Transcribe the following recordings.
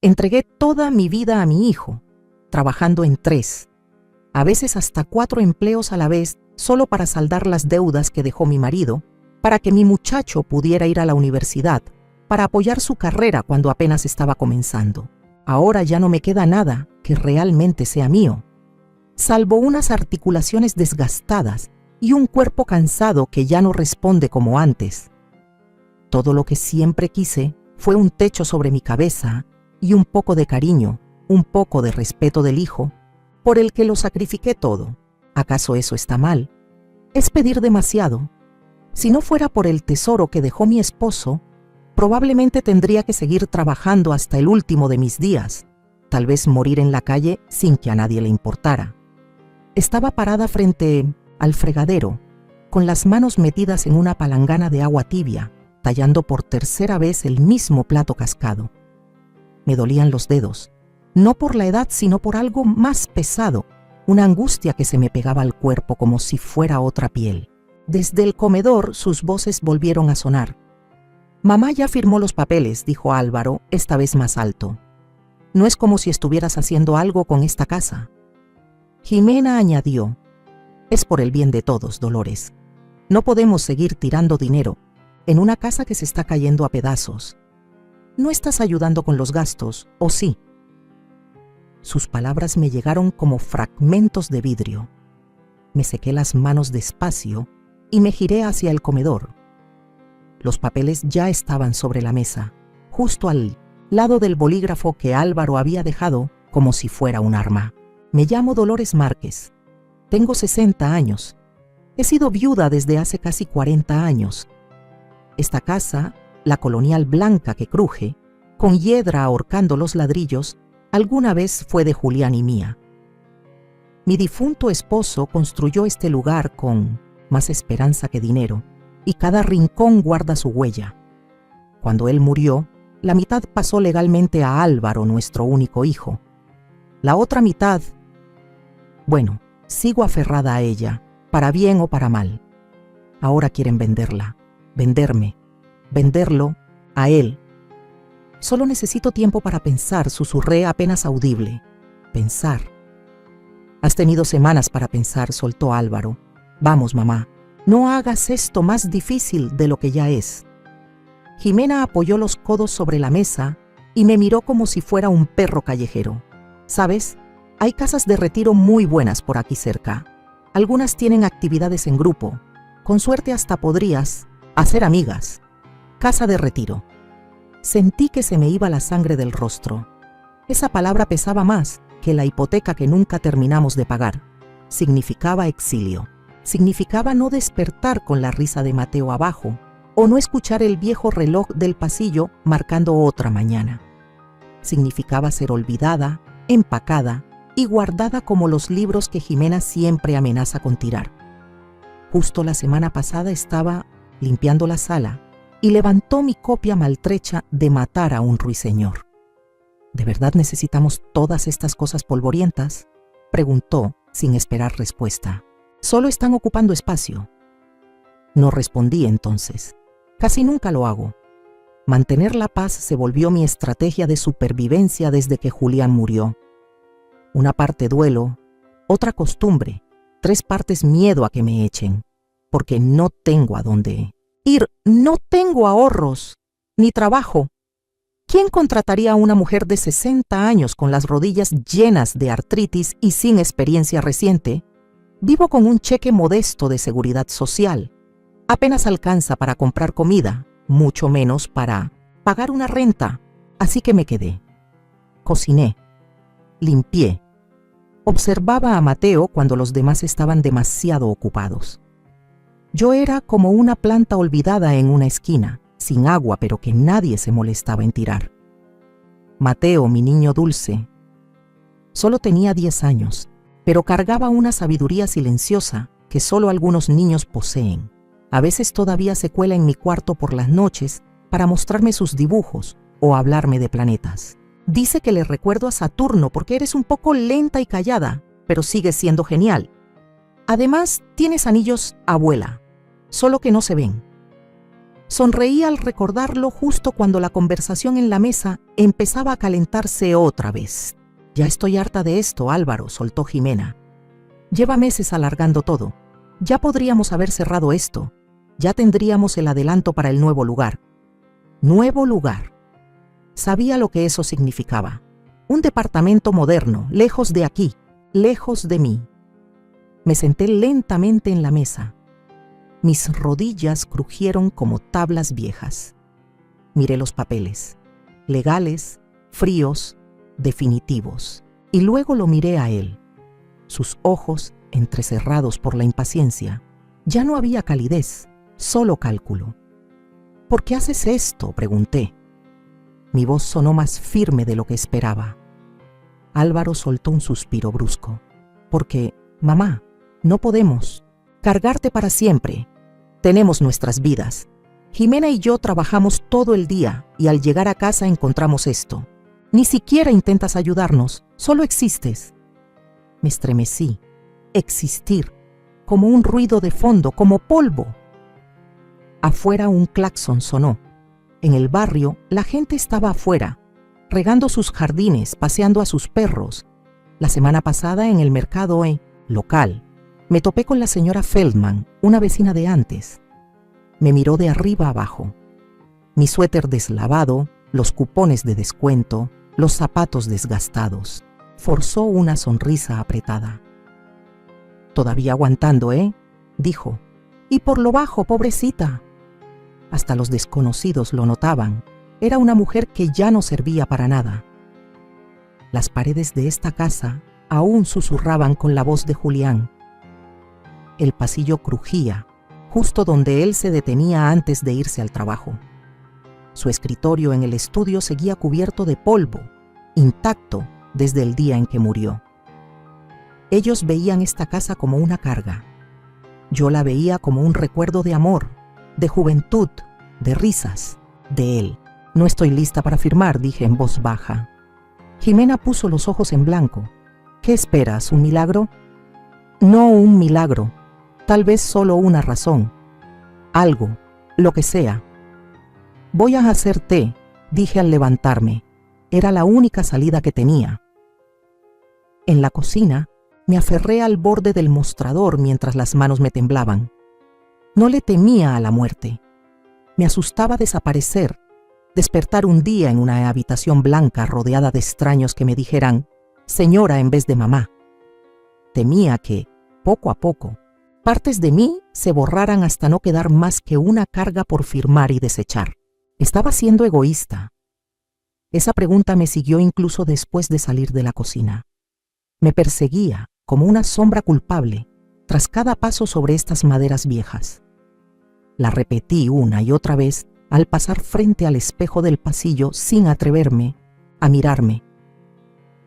Entregué toda mi vida a mi hijo, trabajando en 3, a veces hasta 4 empleos a la vez, solo para saldar las deudas que dejó mi marido, para que mi muchacho pudiera ir a la universidad, para apoyar su carrera cuando apenas estaba comenzando. Ahora ya no me queda nada que realmente sea mío, salvo unas articulaciones desgastadas y un cuerpo cansado que ya no responde como antes. Todo lo que siempre quise fue un techo sobre mi cabeza y un poco de cariño, un poco de respeto del hijo, por el que lo sacrifiqué todo. ¿Acaso eso está mal? Es pedir demasiado. Si no fuera por el tesoro que dejó mi esposo, probablemente tendría que seguir trabajando hasta el último de mis días, tal vez morir en la calle sin que a nadie le importara. Estaba parada frente al fregadero, con las manos metidas en una palangana de agua tibia, tallando por tercera vez el mismo plato cascado. Me dolían los dedos, no por la edad, sino por algo más pesado, una angustia que se me pegaba al cuerpo como si fuera otra piel. Desde el comedor sus voces volvieron a sonar. «Mamá ya firmó los papeles», dijo Álvaro, esta vez más alto. «No es como si estuvieras haciendo algo con esta casa». Jimena añadió: «Es por el bien de todos, Dolores. No podemos seguir tirando dinero en una casa que se está cayendo a pedazos. ¿No estás ayudando con los gastos, o sí?» Sus palabras me llegaron como fragmentos de vidrio. Me sequé las manos despacio y me giré hacia el comedor. Los papeles ya estaban sobre la mesa, justo al lado del bolígrafo que Álvaro había dejado como si fuera un arma. «Me llamo Dolores Márquez. Tengo 60 años. He sido viuda desde hace casi 40 años. Esta casa, la colonial blanca que cruje, con hiedra ahorcando los ladrillos, alguna vez fue de Julián y mía. Mi difunto esposo construyó este lugar con más esperanza que dinero, y cada rincón guarda su huella. Cuando él murió, la mitad pasó legalmente a Álvaro, nuestro único hijo. La otra mitad, bueno, sigo aferrada a ella, para bien o para mal. Ahora quieren venderla, venderme, venderlo a él. Solo necesito tiempo para pensar», susurré apenas audible. «Pensar». «Has tenido semanas para pensar», soltó Álvaro. «Vamos, mamá, no hagas esto más difícil de lo que ya es». Jimena apoyó los codos sobre la mesa y me miró como si fuera un perro callejero. «¿Sabes? Hay casas de retiro muy buenas por aquí cerca. Algunas tienen actividades en grupo. Con suerte hasta podrías hacer amigas. Casa de retiro». Sentí que se me iba la sangre del rostro. Esa palabra pesaba más que la hipoteca que nunca terminamos de pagar. Significaba exilio. Significaba no despertar con la risa de Mateo abajo, o no escuchar el viejo reloj del pasillo marcando otra mañana. Significaba ser olvidada, empacada y guardada como los libros que Jimena siempre amenaza con tirar. Justo la semana pasada estaba limpiando la sala y levantó mi copia maltrecha de Matar a un ruiseñor. «¿De verdad necesitamos todas estas cosas polvorientas?», preguntó sin esperar respuesta. «Solo están ocupando espacio». No respondí entonces. Casi nunca lo hago. Mantener la paz se volvió mi estrategia de supervivencia desde que Julián murió. Una parte duelo, otra costumbre, 3 partes miedo a que me echen, porque no tengo a dónde ir, no tengo ahorros, ni trabajo. ¿Quién contrataría a una mujer de 60 años con las rodillas llenas de artritis y sin experiencia reciente? Vivo con un cheque modesto de seguridad social. Apenas alcanza para comprar comida, mucho menos para pagar una renta, así que me quedé. Cociné, limpié, observaba a Mateo cuando los demás estaban demasiado ocupados. Yo era como una planta olvidada en una esquina, sin agua, pero que nadie se molestaba en tirar. Mateo, mi niño dulce, solo tenía 10 años, pero cargaba una sabiduría silenciosa que solo algunos niños poseen. A veces todavía se cuela en mi cuarto por las noches para mostrarme sus dibujos o hablarme de planetas. Dice que le recuerdo a Saturno porque eres un poco lenta y callada, pero sigues siendo genial. Además, tienes anillos, abuela, solo que no se ven. Sonreí al recordarlo justo cuando la conversación en la mesa empezaba a calentarse otra vez. Ya estoy harta de esto, Álvaro, soltó Jimena. Lleva meses alargando todo. Ya podríamos haber cerrado esto. Ya tendríamos el adelanto para el nuevo lugar. Nuevo lugar. Sabía lo que eso significaba. Un departamento moderno, lejos de aquí, lejos de mí. Me senté lentamente en la mesa. Mis rodillas crujieron como tablas viejas. Miré los papeles, legales, fríos, definitivos, y luego lo miré a él. Sus ojos, entrecerrados por la impaciencia, ya no había calidez, solo cálculo. ¿Por qué haces esto?, pregunté. Mi voz sonó más firme de lo que esperaba. Álvaro soltó un suspiro brusco. Porque, mamá, no podemos cargarte para siempre. Tenemos nuestras vidas. Jimena y yo trabajamos todo el día y al llegar a casa encontramos esto. Ni siquiera intentas ayudarnos, solo existes. Me estremecí. Existir, como un ruido de fondo, como polvo. Afuera un claxon sonó. En el barrio la gente estaba afuera, regando sus jardines, paseando a sus perros. La semana pasada en el mercado local, me topé con la señora Feldman, una vecina de antes. Me miró de arriba abajo. Mi suéter deslavado, los cupones de descuento, los zapatos desgastados. Forzó una sonrisa apretada. Todavía aguantando, dijo. Y por lo bajo, pobrecita. Hasta los desconocidos lo notaban. Era una mujer que ya no servía para nada. Las paredes de esta casa aún susurraban con la voz de Julián. El pasillo crujía, justo donde él se detenía antes de irse al trabajo. Su escritorio en el estudio seguía cubierto de polvo, intacto desde el día en que murió. Ellos veían esta casa como una carga. Yo la veía como un recuerdo de amor, de juventud, de risas, de él. No estoy lista para firmar, dije en voz baja. Jimena puso los ojos en blanco. ¿Qué esperas, un milagro? No un milagro, tal vez solo una razón. Algo, lo que sea. Voy a hacer té, dije al levantarme. Era la única salida que tenía. En la cocina, me aferré al borde del mostrador mientras las manos me temblaban. No le temía a la muerte. Me asustaba desaparecer, despertar un día en una habitación blanca rodeada de extraños que me dijeran señora en vez de mamá. Temía que, poco a poco, partes de mí se borraran hasta no quedar más que una carga por firmar y desechar. ¿Estaba siendo egoísta? Esa pregunta me siguió incluso después de salir de la cocina. Me perseguía como una sombra culpable tras cada paso sobre estas maderas viejas. La repetí una y otra vez al pasar frente al espejo del pasillo sin atreverme a mirarme.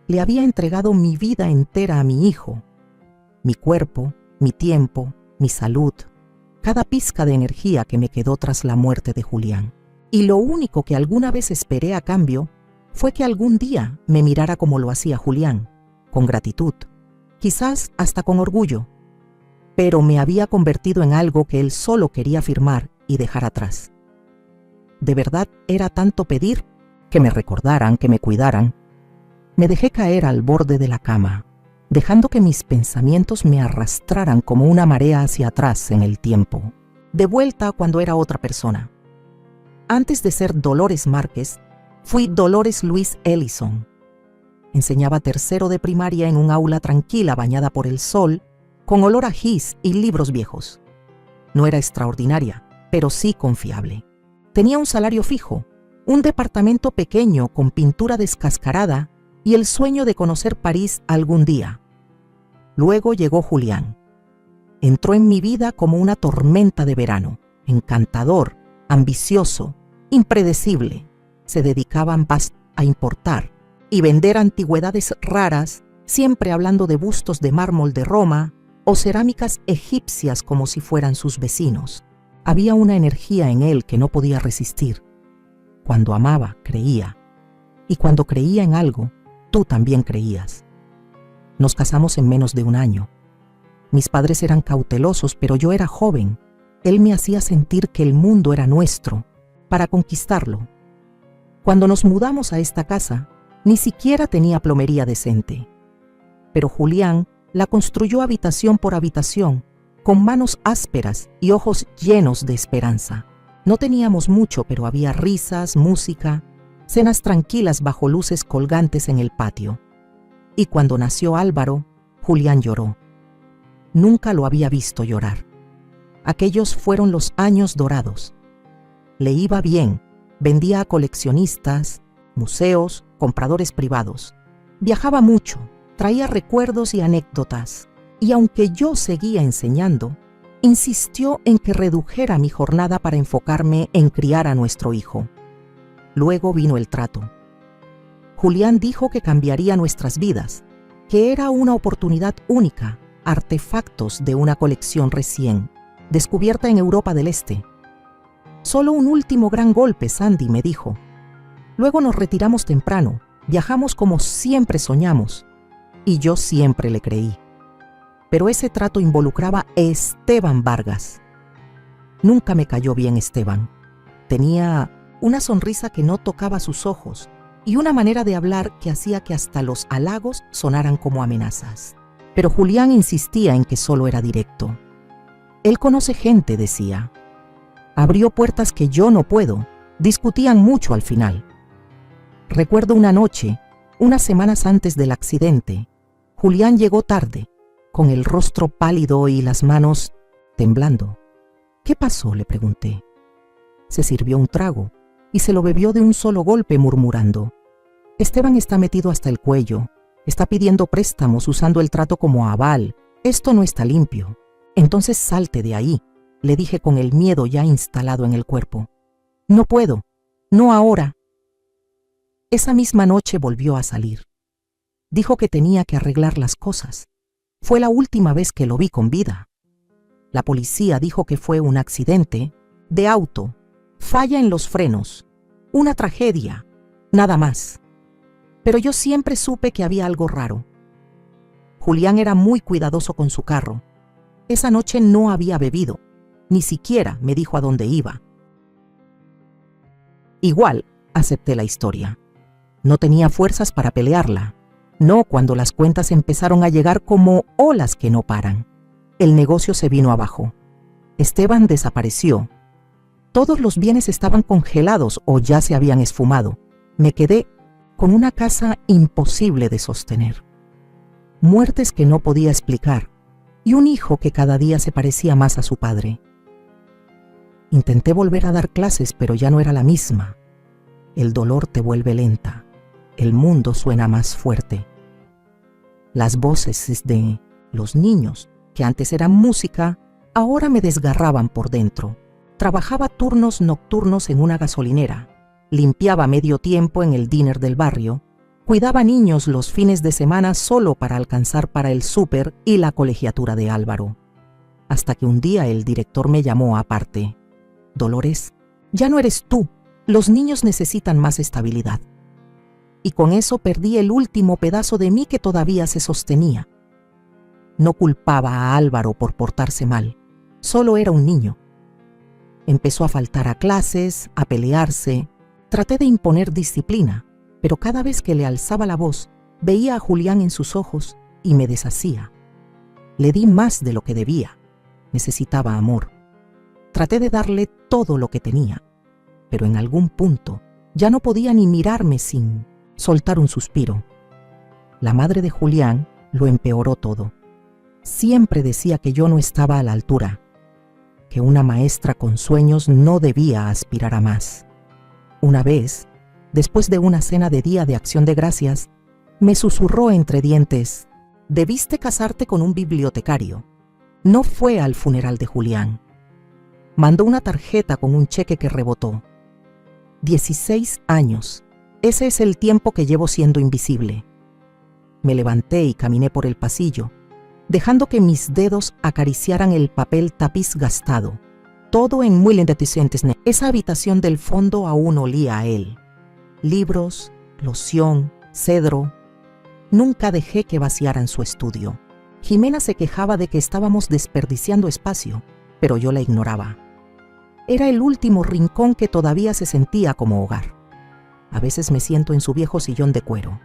Le había entregado mi vida entera a mi hijo, mi cuerpo, mi tiempo, mi salud, cada pizca de energía que me quedó tras la muerte de Julián. Y lo único que alguna vez esperé a cambio fue que algún día me mirara como lo hacía Julián, con gratitud, quizás hasta con orgullo. Pero me había convertido en algo que él solo quería firmar y dejar atrás. De verdad era tanto pedir que me recordaran, que me cuidaran. Me dejé caer al borde de la cama, dejando que mis pensamientos me arrastraran como una marea hacia atrás en el tiempo, de vuelta cuando era otra persona. Antes de ser Dolores Márquez, fui Dolores Luis Ellison. Enseñaba tercero de primaria en un aula tranquila bañada por el sol, con olor a gis y libros viejos. No era extraordinaria, pero sí confiable. Tenía un salario fijo, un departamento pequeño con pintura descascarada y el sueño de conocer París algún día. Luego llegó Julián. Entró en mi vida como una tormenta de verano, encantador, ambicioso, impredecible. Se dedicaba a importar y vender antigüedades raras, siempre hablando de bustos de mármol de Roma o cerámicas egipcias como si fueran sus vecinos. Había una energía en él que no podía resistir. Cuando amaba, creía. Y cuando creía en algo, tú también creías. Nos casamos en menos de un año. Mis padres eran cautelosos, pero yo era joven. Él me hacía sentir que el mundo era nuestro, para conquistarlo. Cuando nos mudamos a esta casa, ni siquiera tenía plomería decente. Pero Julián la construyó habitación por habitación, con manos ásperas y ojos llenos de esperanza. No teníamos mucho, pero había risas, música, cenas tranquilas bajo luces colgantes en el patio. Y cuando nació Álvaro, Julián lloró. Nunca lo había visto llorar. Aquellos fueron los años dorados. Le iba bien, vendía a coleccionistas, museos, compradores privados. Viajaba mucho, traía recuerdos y anécdotas. Y aunque yo seguía enseñando, insistió en que redujera mi jornada para enfocarme en criar a nuestro hijo. Luego vino el trato. Julián dijo que cambiaría nuestras vidas, que era una oportunidad única, artefactos de una colección recién descubierta en Europa del Este. Solo un último gran golpe, Sandy, me dijo. Luego nos retiramos temprano, viajamos como siempre soñamos, y yo siempre le creí. Pero ese trato involucraba a Esteban Vargas. Nunca me cayó bien Esteban. Tenía una sonrisa que no tocaba sus ojos y una manera de hablar que hacía que hasta los halagos sonaran como amenazas. Pero Julián insistía en que solo era directo. Él conoce gente, decía. Abrió puertas que yo no puedo. Discutían mucho al final. Recuerdo una noche, unas semanas antes del accidente. Julián llegó tarde, con el rostro pálido y las manos temblando. ¿Qué pasó?, le pregunté. Se sirvió un trago y se lo bebió de un solo golpe, murmurando. Esteban está metido hasta el cuello. Está pidiendo préstamos usando el trato como aval. Esto no está limpio. Entonces salte de ahí, le dije con el miedo ya instalado en el cuerpo. No puedo, no ahora. Esa misma noche volvió a salir. Dijo que tenía que arreglar las cosas. Fue la última vez que lo vi con vida. La policía dijo que fue un accidente de auto, falla en los frenos, una tragedia, nada más. Pero yo siempre supe que había algo raro. Julián era muy cuidadoso con su carro. Esa noche no había bebido, ni siquiera me dijo a dónde iba. Igual, acepté la historia. No tenía fuerzas para pelearla. No cuando las cuentas empezaron a llegar como olas que no paran. El negocio se vino abajo. Esteban desapareció. Todos los bienes estaban congelados o ya se habían esfumado. Me quedé con una casa imposible de sostener. Muertes que no podía explicar y un hijo que cada día se parecía más a su padre. Intenté volver a dar clases, pero ya no era la misma. El dolor te vuelve lenta. El mundo suena más fuerte. Las voces de los niños, que antes eran música, ahora me desgarraban por dentro. Trabajaba turnos nocturnos en una gasolinera. Limpiaba medio tiempo en el diner del barrio. Cuidaba niños los fines de semana solo para alcanzar para el súper y la colegiatura de Álvaro. Hasta que un día el director me llamó aparte. Dolores, ya no eres tú. Los niños necesitan más estabilidad. Y con eso perdí el último pedazo de mí que todavía se sostenía. No culpaba a Álvaro por portarse mal. Solo era un niño. Empezó a faltar a clases, a pelearse. Traté de imponer disciplina, pero cada vez que le alzaba la voz, veía a Julián en sus ojos y me deshacía. Le di más de lo que debía. Necesitaba amor. Traté de darle todo lo que tenía, pero en algún punto ya no podía ni mirarme sin soltar un suspiro. La madre de Julián lo empeoró todo. Siempre decía que yo no estaba a la altura, que una maestra con sueños no debía aspirar a más. Una vez, después de una cena de Día de Acción de Gracias, me susurró entre dientes: «Debiste casarte con un bibliotecario». No fue al funeral de Julián. Mandó una tarjeta con un cheque que rebotó. 16 años. Ese es el tiempo que llevo siendo invisible. Me levanté y caminé por el pasillo, dejando que mis dedos acariciaran el papel tapiz gastado. Todo en muy lentecientes. Esa habitación del fondo aún olía a él. Libros, loción, cedro. Nunca dejé que vaciaran su estudio. Jimena se quejaba de que estábamos desperdiciando espacio, pero yo la ignoraba. Era el último rincón que todavía se sentía como hogar. A veces me siento en su viejo sillón de cuero.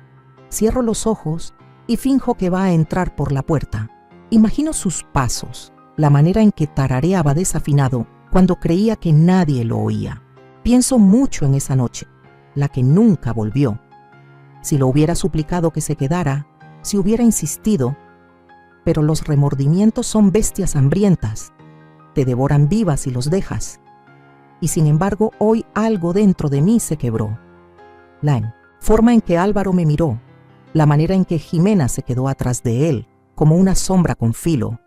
Cierro los ojos y finjo que va a entrar por la puerta. Imagino sus pasos, la manera en que tarareaba desafinado cuando creía que nadie lo oía. Pienso mucho en esa noche, la que nunca volvió. Si lo hubiera suplicado que se quedara, si hubiera insistido, pero los remordimientos son bestias hambrientas. Te devoran vivas si los dejas. Y sin embargo, hoy algo dentro de mí se quebró. La forma en que Álvaro me miró, la manera en que Jimena se quedó atrás de él, como una sombra con filo.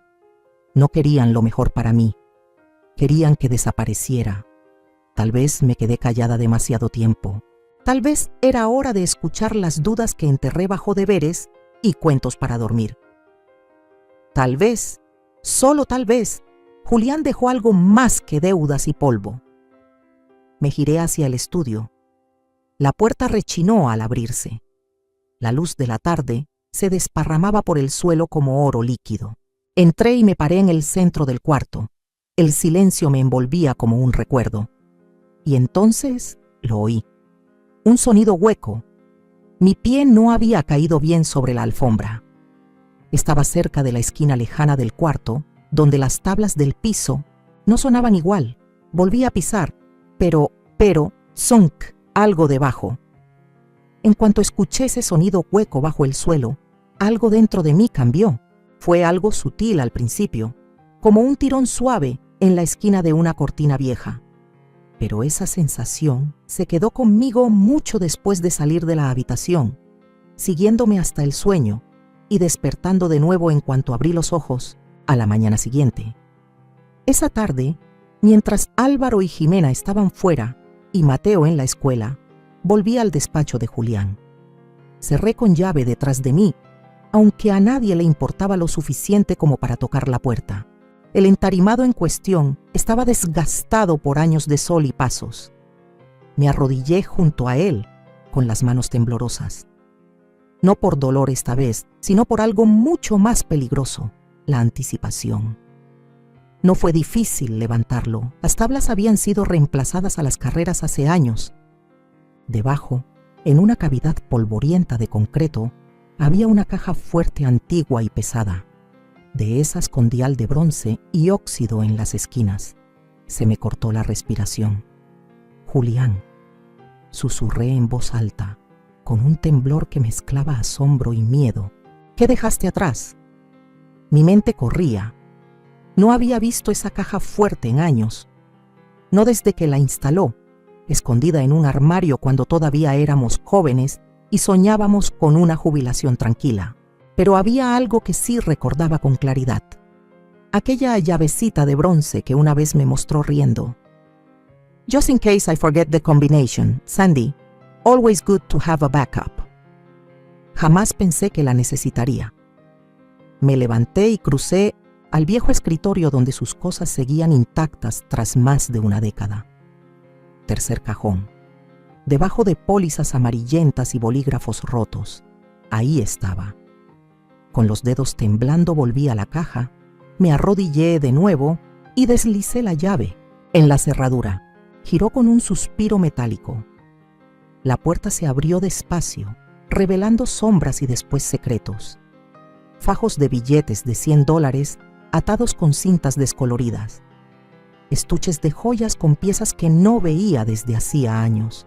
No querían lo mejor para mí. Querían que desapareciera. Tal vez me quedé callada demasiado tiempo. Tal vez era hora de escuchar las dudas que enterré bajo deberes y cuentos para dormir. Tal vez, solo tal vez, Julián dejó algo más que deudas y polvo. Me giré hacia el estudio. La puerta rechinó al abrirse. La luz de la tarde se desparramaba por el suelo como oro líquido. Entré y me paré en el centro del cuarto. El silencio me envolvía como un recuerdo. Y entonces lo oí. Un sonido hueco. Mi pie no había caído bien sobre la alfombra. Estaba cerca de la esquina lejana del cuarto, donde las tablas del piso no sonaban igual. Volví a pisar, pero, zonk, algo debajo. En cuanto escuché ese sonido hueco bajo el suelo, algo dentro de mí cambió. Fue algo sutil al principio, como un tirón suave en la esquina de una cortina vieja. Pero esa sensación se quedó conmigo mucho después de salir de la habitación, siguiéndome hasta el sueño y despertando de nuevo en cuanto abrí los ojos a la mañana siguiente. Esa tarde, mientras Álvaro y Jimena estaban fuera y Mateo en la escuela, volví al despacho de Julián. Cerré con llave detrás de mí, aunque a nadie le importaba lo suficiente como para tocar la puerta. El entarimado en cuestión estaba desgastado por años de sol y pasos. Me arrodillé junto a él, con las manos temblorosas. No por dolor esta vez, sino por algo mucho más peligroso, la anticipación. No fue difícil levantarlo. Las tablas habían sido reemplazadas a las carreras hace años. Debajo, en una cavidad polvorienta de concreto, había una caja fuerte, antigua y pesada, de esas con dial de bronce y óxido en las esquinas. Se me cortó la respiración. Julián, susurré en voz alta, con un temblor que mezclaba asombro y miedo. ¿Qué dejaste atrás? Mi mente corría. No había visto esa caja fuerte en años. No desde que la instaló, escondida en un armario cuando todavía éramos jóvenes y soñábamos con una jubilación tranquila. Pero había algo que sí recordaba con claridad. Aquella llavecita de bronce que una vez me mostró riendo. Just in case I forget the combination, Sandy, always good to have a backup. Jamás pensé que la necesitaría. Me levanté y crucé al viejo escritorio donde sus cosas seguían intactas tras más de una década. Tercer cajón. Debajo de pólizas amarillentas y bolígrafos rotos. Ahí estaba. Con los dedos temblando volví a la caja, me arrodillé de nuevo y deslicé la llave en la cerradura. Giró con un suspiro metálico. La puerta se abrió despacio, revelando sombras y después secretos. Fajos de billetes de $100 atados con cintas descoloridas. Estuches de joyas con piezas que no veía desde hacía años.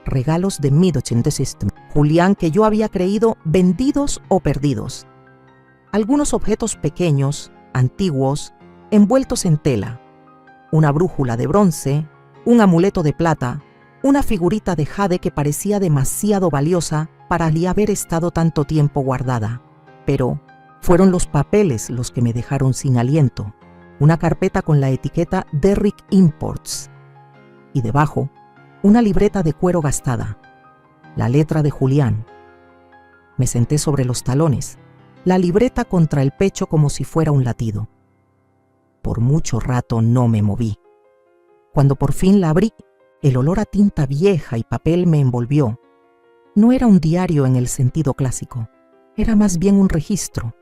Regalos de Mid-80 System, Julián, que yo había creído vendidos o perdidos. Algunos objetos pequeños, antiguos, envueltos en tela. Una brújula de bronce, un amuleto de plata, una figurita de jade que parecía demasiado valiosa para haber estado tanto tiempo guardada. Pero fueron los papeles los que me dejaron sin aliento. Una carpeta con la etiqueta Derrick Imports. Y debajo, una libreta de cuero gastada. La letra de Julián. Me senté sobre los talones, la libreta contra el pecho como si fuera un latido. Por mucho rato no me moví. Cuando por fin la abrí, el olor a tinta vieja y papel me envolvió. No era un diario en el sentido clásico, era más bien un registro.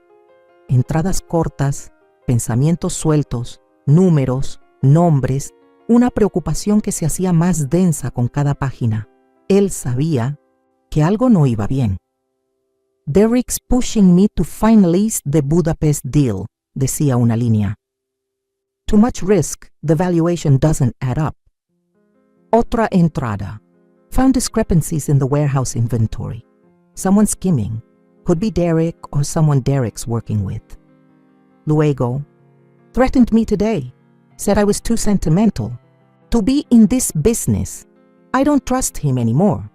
Entradas cortas, pensamientos sueltos, números, nombres, una preocupación que se hacía más densa con cada página. Él sabía que algo no iba bien. "Derek's pushing me to finalize the Budapest deal", decía una línea. "Too much risk, the valuation doesn't add up". Otra entrada. "Found discrepancies in the warehouse inventory. Someone skimming. Could be Derek or someone Derek's working with". Luego, "Threatened me today. Said I was too sentimental. To be in this business. I don't trust him anymore".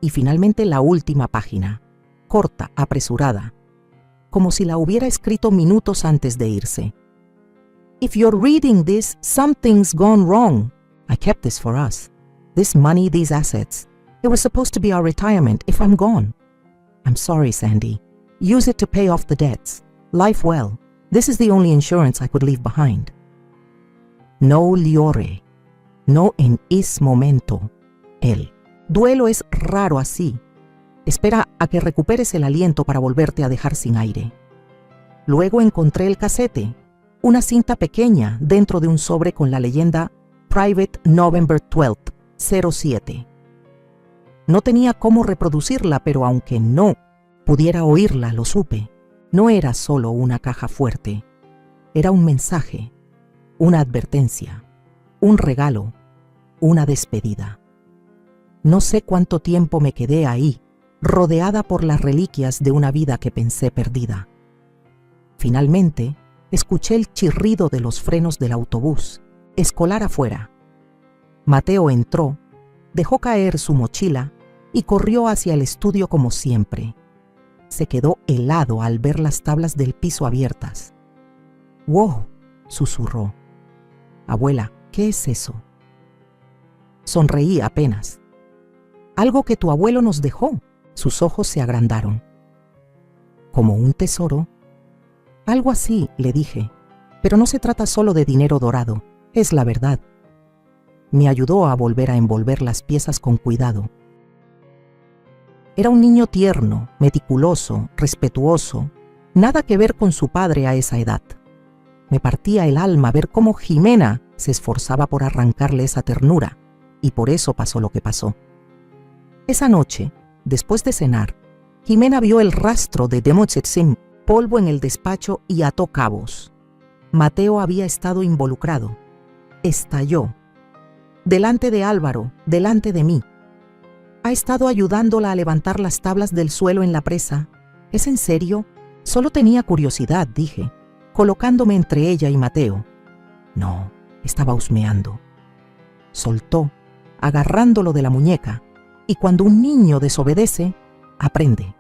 Y finalmente la última página, corta, apresurada, como si la hubiera escrito minutos antes de irse. "If you're reading this, something's gone wrong. I kept this for us. This money, these assets. It was supposed to be our retirement if I'm gone. I'm sorry, Sandy. Use it to pay off the debts. Life well. This is the only insurance I could leave behind". No llore. No en ese momento. El duelo es raro así. Espera a que recuperes el aliento para volverte a dejar sin aire. Luego encontré el casete, una cinta pequeña dentro de un sobre con la leyenda Private November 12th, 07. No tenía cómo reproducirla, pero aunque no pudiera oírla, lo supe. No era solo una caja fuerte. Era un mensaje, una advertencia, un regalo, una despedida. No sé cuánto tiempo me quedé ahí, rodeada por las reliquias de una vida que pensé perdida. Finalmente, escuché el chirrido de los frenos del autobús, escolar afuera. Mateo entró, dejó caer su mochila y corrió hacia el estudio como siempre. Se quedó helado al ver las tablas del piso abiertas. «¡Wow!», susurró. «Abuela, ¿qué es eso?». Sonreí apenas. «Algo que tu abuelo nos dejó». Sus ojos se agrandaron. «¿Como un tesoro?». «Algo así», le dije, «pero no se trata solo de dinero dorado, es la verdad». Me ayudó a volver a envolver las piezas con cuidado. Era un niño tierno, meticuloso, respetuoso, nada que ver con su padre a esa edad. Me partía el alma ver cómo Jimena se esforzaba por arrancarle esa ternura, y por eso pasó lo que pasó. Esa noche, después de cenar, Jimena vio el rastro de Demozetsim, polvo en el despacho, y ató cabos. Mateo había estado involucrado. Estalló. Delante de Álvaro, delante de mí. Ha estado ayudándola a levantar las tablas del suelo en la presa. ¿Es en serio? Solo tenía curiosidad, dije, colocándome entre ella y Mateo. No, estaba husmeando. Soltó, agarrándolo de la muñeca, y cuando un niño desobedece, aprende.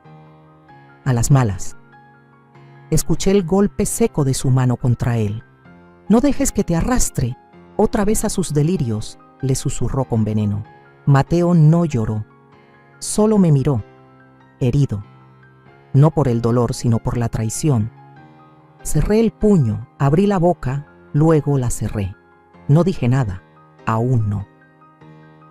A las malas. Escuché el golpe seco de su mano contra él. «No dejes que te arrastre otra vez a sus delirios», le susurró con veneno. Mateo no lloró, solo me miró, herido, no por el dolor sino por la traición. Cerré el puño, abrí la boca, luego la cerré. No dije nada, aún no.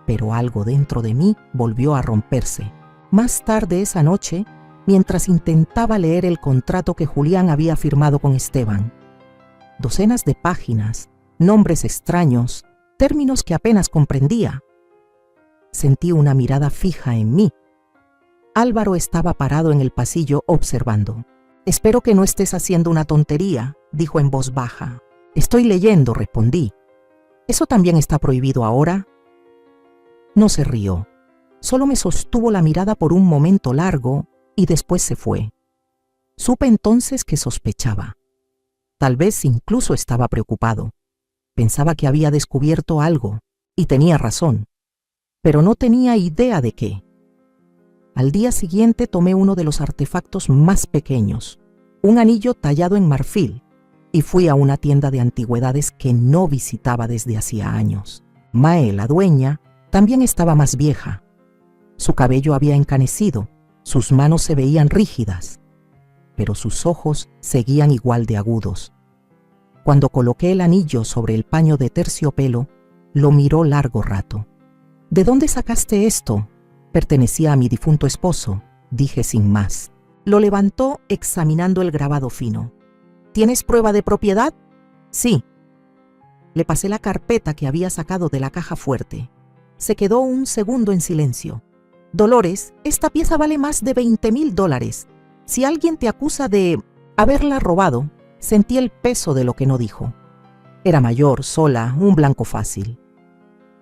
Pero algo dentro de mí volvió a romperse. Más tarde esa noche, mientras intentaba leer el contrato que Julián había firmado con Esteban. Docenas de páginas, nombres extraños, términos que apenas comprendía. Sentí una mirada fija en mí. Álvaro estaba parado en el pasillo observando. «Espero que no estés haciendo una tontería», dijo en voz baja. «Estoy leyendo», respondí. «¿Eso también está prohibido ahora?». No se rió. Solo me sostuvo la mirada por un momento largo y después se fue. Supe entonces que sospechaba. Tal vez incluso estaba preocupado. Pensaba que había descubierto algo, y tenía razón, pero no tenía idea de qué. Al día siguiente tomé uno de los artefactos más pequeños, un anillo tallado en marfil, y fui a una tienda de antigüedades que no visitaba desde hacía años. Mae, la dueña, también estaba más vieja. Su cabello había encanecido, sus manos se veían rígidas, pero sus ojos seguían igual de agudos. Cuando coloqué el anillo sobre el paño de terciopelo, lo miró largo rato. «¿De dónde sacaste esto?». «Pertenecía a mi difunto esposo», dije sin más. Lo levantó examinando el grabado fino. «¿Tienes prueba de propiedad?». «Sí». Le pasé la carpeta que había sacado de la caja fuerte. Se quedó un segundo en silencio. Dolores, esta pieza vale más de $20,000. Si alguien te acusa de haberla robado, sentí el peso de lo que no dijo. Era mayor, sola, un blanco fácil.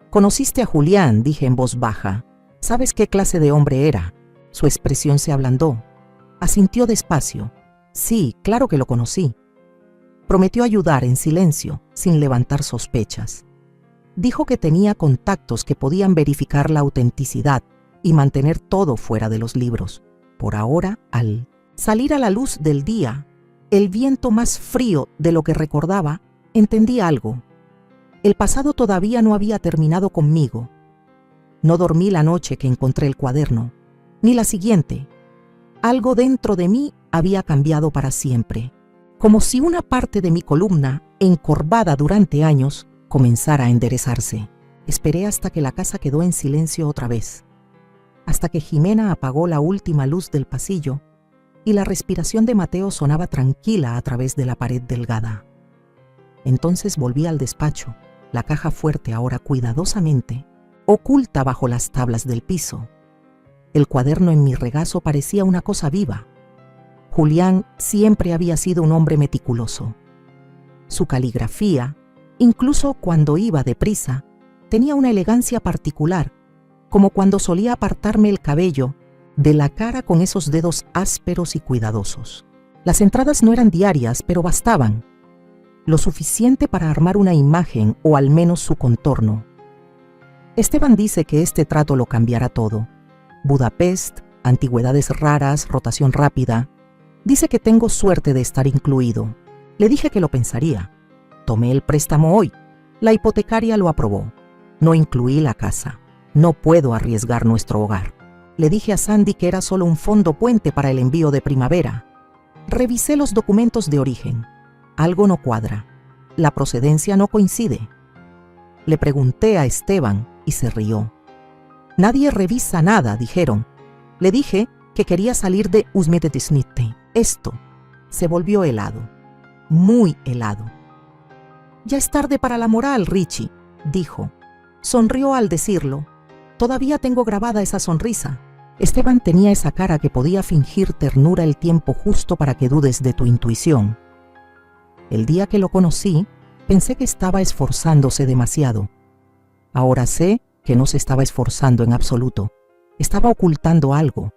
Conociste a Julián, dije en voz baja. ¿Sabes qué clase de hombre era? Su expresión se ablandó. Asintió despacio. Sí, claro que lo conocí. Prometió ayudar en silencio, sin levantar sospechas. Dijo que tenía contactos que podían verificar la autenticidad y mantener todo fuera de los libros. Por ahora, al salir a la luz del día, el viento más frío de lo que recordaba, entendí algo. El pasado todavía no había terminado conmigo. No dormí la noche que encontré el cuaderno, ni la siguiente. Algo dentro de mí había cambiado para siempre, como si una parte de mi columna, encorvada durante años, comenzara a enderezarse. Esperé hasta que la casa quedó en silencio otra vez, hasta que Jimena apagó la última luz del pasillo y la respiración de Mateo sonaba tranquila a través de la pared delgada. Entonces volví al despacho, la caja fuerte ahora cuidadosamente, oculta bajo las tablas del piso. El cuaderno en mi regazo parecía una cosa viva. Julián siempre había sido un hombre meticuloso. Su caligrafía, incluso cuando iba deprisa, tenía una elegancia particular, como cuando solía apartarme el cabello de la cara con esos dedos ásperos y cuidadosos. Las entradas no eran diarias, pero bastaban, lo suficiente para armar una imagen o al menos su contorno. Esteban dice que este trato lo cambiará todo. Budapest, antigüedades raras, rotación rápida. Dice que tengo suerte de estar incluido. Le dije que lo pensaría. Tomé el préstamo hoy. La hipotecaria lo aprobó. No incluí la casa. No puedo arriesgar nuestro hogar. Le dije a Sandy que era solo un fondo puente para el envío de primavera. Revisé los documentos de origen. Algo no cuadra. La procedencia no coincide. Le pregunté a Esteban y se rió. Nadie revisa nada, dijeron. Le dije que quería salir de Usmededesnitte. Esto se volvió helado. Muy helado. Ya es tarde para la moral, Richie, dijo. Sonrió al decirlo. Todavía tengo grabada esa sonrisa. Esteban tenía esa cara que podía fingir ternura el tiempo justo para que dudes de tu intuición. El día que lo conocí, pensé que estaba esforzándose demasiado. Ahora sé que no se estaba esforzando en absoluto. Estaba ocultando algo.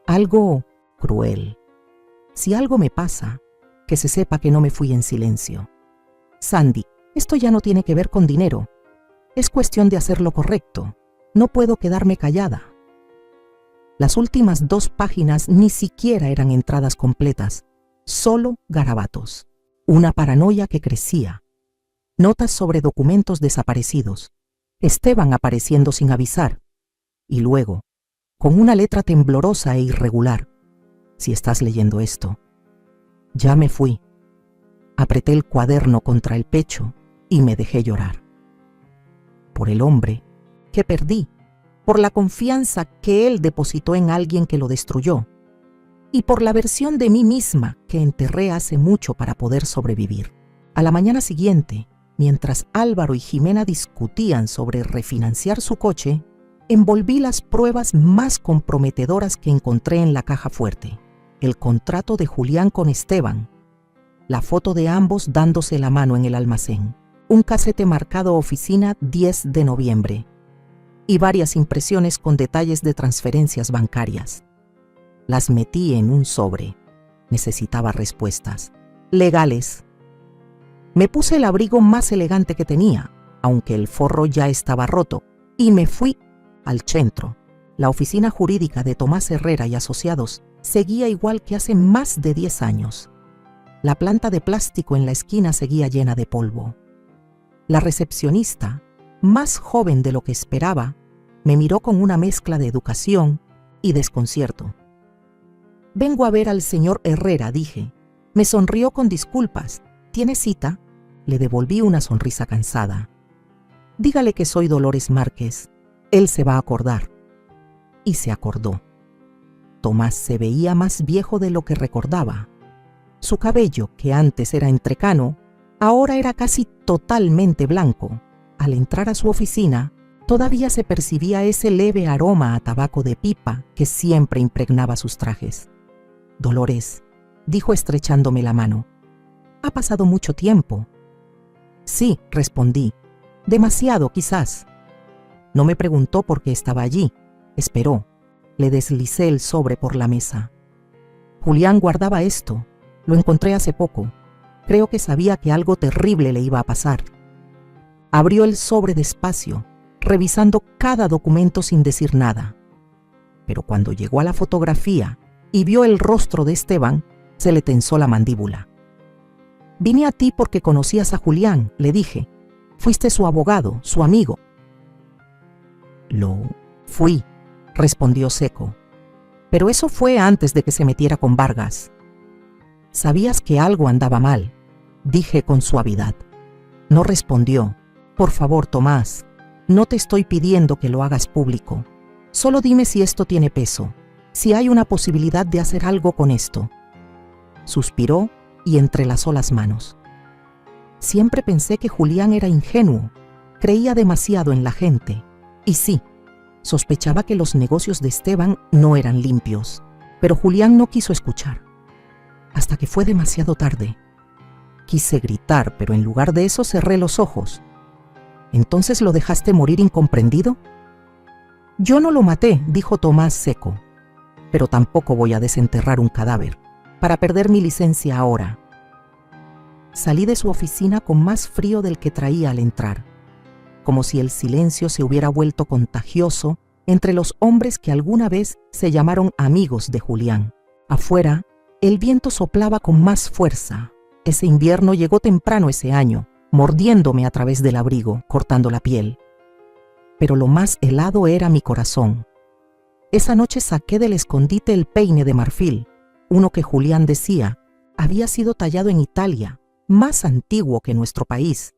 Algo cruel. Si algo me pasa, que se sepa que no me fui en silencio. Sandy, esto ya no tiene que ver con dinero. Es cuestión de hacer lo correcto. No puedo quedarme callada. Las últimas 2 páginas ni siquiera eran entradas completas, solo garabatos. Una paranoia que crecía. Notas sobre documentos desaparecidos. Esteban apareciendo sin avisar. Y luego, con una letra temblorosa e irregular. Si estás leyendo esto. Ya me fui. Apreté el cuaderno contra el pecho y me dejé llorar. Por el hombre que perdí, por la confianza que él depositó en alguien que lo destruyó, y por la versión de mí misma que enterré hace mucho para poder sobrevivir. A la mañana siguiente, mientras Álvaro y Jimena discutían sobre refinanciar su coche, envolví las pruebas más comprometedoras que encontré en la caja fuerte. El contrato de Julián con Esteban, la foto de ambos dándose la mano en el almacén, un casete marcado oficina 10 de noviembre y varias impresiones con detalles de transferencias bancarias. Las metí en un sobre. Necesitaba respuestas legales. Me puse el abrigo más elegante que tenía, aunque el forro ya estaba roto, y me fui al centro. La oficina jurídica de Tomás Herrera y Asociados seguía igual que hace más de 10 años. La planta de plástico en la esquina seguía llena de polvo. La recepcionista, más joven de lo que esperaba, me miró con una mezcla de educación y desconcierto. «Vengo a ver al señor Herrera», dije. Me sonrió con disculpas. «¿Tiene cita?». Le devolví una sonrisa cansada. «Dígale que soy Dolores Márquez. Él se va a acordar». Y se acordó. Tomás se veía más viejo de lo que recordaba. Su cabello, que antes era entrecano, ahora era casi totalmente blanco. Al entrar a su oficina, todavía se percibía ese leve aroma a tabaco de pipa que siempre impregnaba sus trajes. «Dolores», dijo estrechándome la mano, «ha pasado mucho tiempo». «Sí», respondí, «demasiado quizás». No me preguntó por qué estaba allí. Esperó. Le deslicé el sobre por la mesa. «Julián guardaba esto. Lo encontré hace poco. Creo que sabía que algo terrible le iba a pasar». Abrió el sobre despacio, revisando cada documento sin decir nada. Pero cuando llegó a la fotografía y vio el rostro de Esteban, se le tensó la mandíbula. «Vine a ti porque conocías a Julián», le dije. «Fuiste su abogado, su amigo». «Lo fui», respondió seco. «Pero eso fue antes de que se metiera con Vargas». «Sabías que algo andaba mal», dije con suavidad. No respondió. «Por favor, Tomás, no te estoy pidiendo que lo hagas público. Solo dime si esto tiene peso, si hay una posibilidad de hacer algo con esto». Suspiró y entrelazó las manos. Siempre pensé que Julián era ingenuo, creía demasiado en la gente. Y sí, sospechaba que los negocios de Esteban no eran limpios, pero Julián no quiso escuchar. Hasta que fue demasiado tarde. Quise gritar, pero en lugar de eso cerré los ojos. «¿Entonces lo dejaste morir incomprendido?» «Yo no lo maté», dijo Tomás seco. «Pero tampoco voy a desenterrar un cadáver, para perder mi licencia ahora». Salí de su oficina con más frío del que traía al entrar, como si el silencio se hubiera vuelto contagioso entre los hombres que alguna vez se llamaron amigos de Julián. Afuera, el viento soplaba con más fuerza. Ese invierno llegó temprano ese año, mordiéndome a través del abrigo, cortando la piel. Pero lo más helado era mi corazón. Esa noche saqué del escondite el peine de marfil, uno que Julián decía había sido tallado en Italia, más antiguo que nuestro país,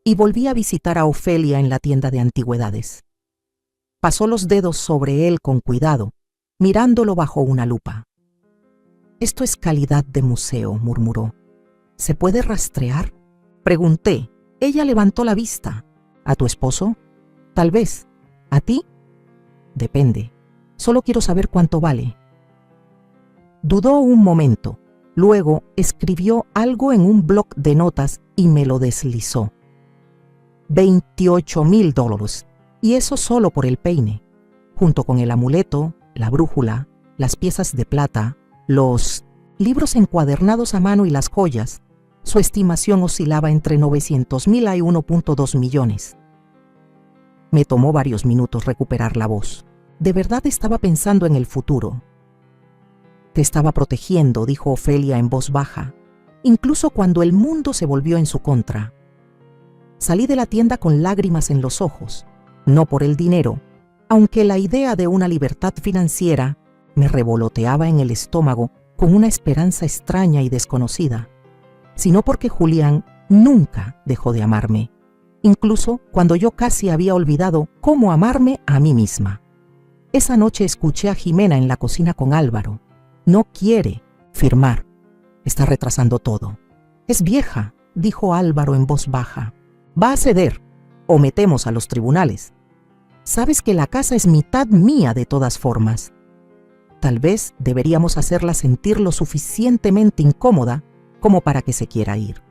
y volví a visitar a Ofelia en la tienda de antigüedades. Pasó los dedos sobre él con cuidado, mirándolo bajo una lupa. «Esto es calidad de museo», murmuró. «¿Se puede rastrear?», pregunté. Ella levantó la vista. «¿A tu esposo?». «Tal vez». «¿A ti?». «Depende. Solo quiero saber cuánto vale». Dudó un momento. Luego escribió algo en un bloc de notas y me lo deslizó. $28,000. Y eso solo por el peine, junto con el amuleto, la brújula, las piezas de plata, los libros encuadernados a mano y las joyas. Su estimación oscilaba entre 900,000 y 1.2 millones. Me tomó varios minutos recuperar la voz. De verdad estaba pensando en el futuro. «Te estaba protegiendo», dijo Ofelia en voz baja, incluso cuando el mundo se volvió en su contra. Salí de la tienda con lágrimas en los ojos, no por el dinero, aunque la idea de una libertad financiera me revoloteaba en el estómago con una esperanza extraña y desconocida, sino porque Julián nunca dejó de amarme, incluso cuando yo casi había olvidado cómo amarme a mí misma. Esa noche escuché a Jimena en la cocina con Álvaro. «No quiere firmar. Está retrasando todo». «Es vieja», dijo Álvaro en voz baja. «Va a ceder o metemos a los tribunales. Sabes que la casa es mitad mía de todas formas. Tal vez deberíamos hacerla sentir lo suficientemente incómoda como para que se quiera ir».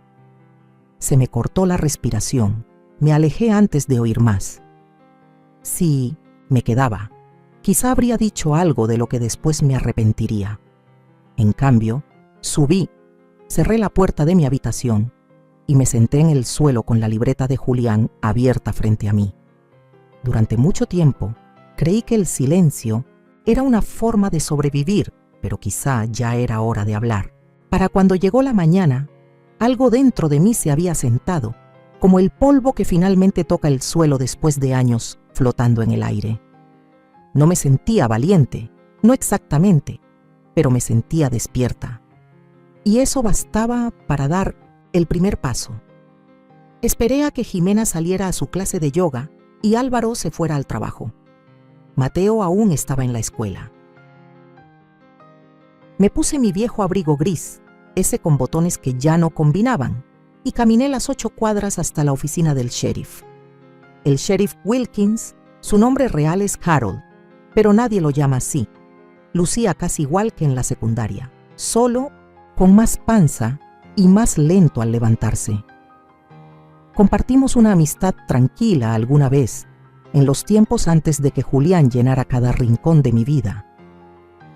Se me cortó la respiración. Me alejé antes de oír más. Si me quedaba, quizá habría dicho algo de lo que después me arrepentiría. En cambio, subí, cerré la puerta de mi habitación y me senté en el suelo con la libreta de Julián abierta frente a mí. Durante mucho tiempo, creí que el silencio era una forma de sobrevivir, pero quizá ya era hora de hablar. Para cuando llegó la mañana, algo dentro de mí se había sentado, como el polvo que finalmente toca el suelo después de años flotando en el aire. No me sentía valiente, no exactamente, pero me sentía despierta. Y eso bastaba para dar el primer paso. Esperé a que Jimena saliera a su clase de yoga y Álvaro se fuera al trabajo. Mateo aún estaba en la escuela. Me puse mi viejo abrigo gris, ese con botones que ya no combinaban, y caminé las 8 cuadras hasta la oficina del sheriff. El sheriff Wilkins, su nombre real es Harold, pero nadie lo llama así. Lucía casi igual que en la secundaria, solo con más panza y más lento al levantarse. Compartimos una amistad tranquila alguna vez, en los tiempos antes de que Julián llenara cada rincón de mi vida.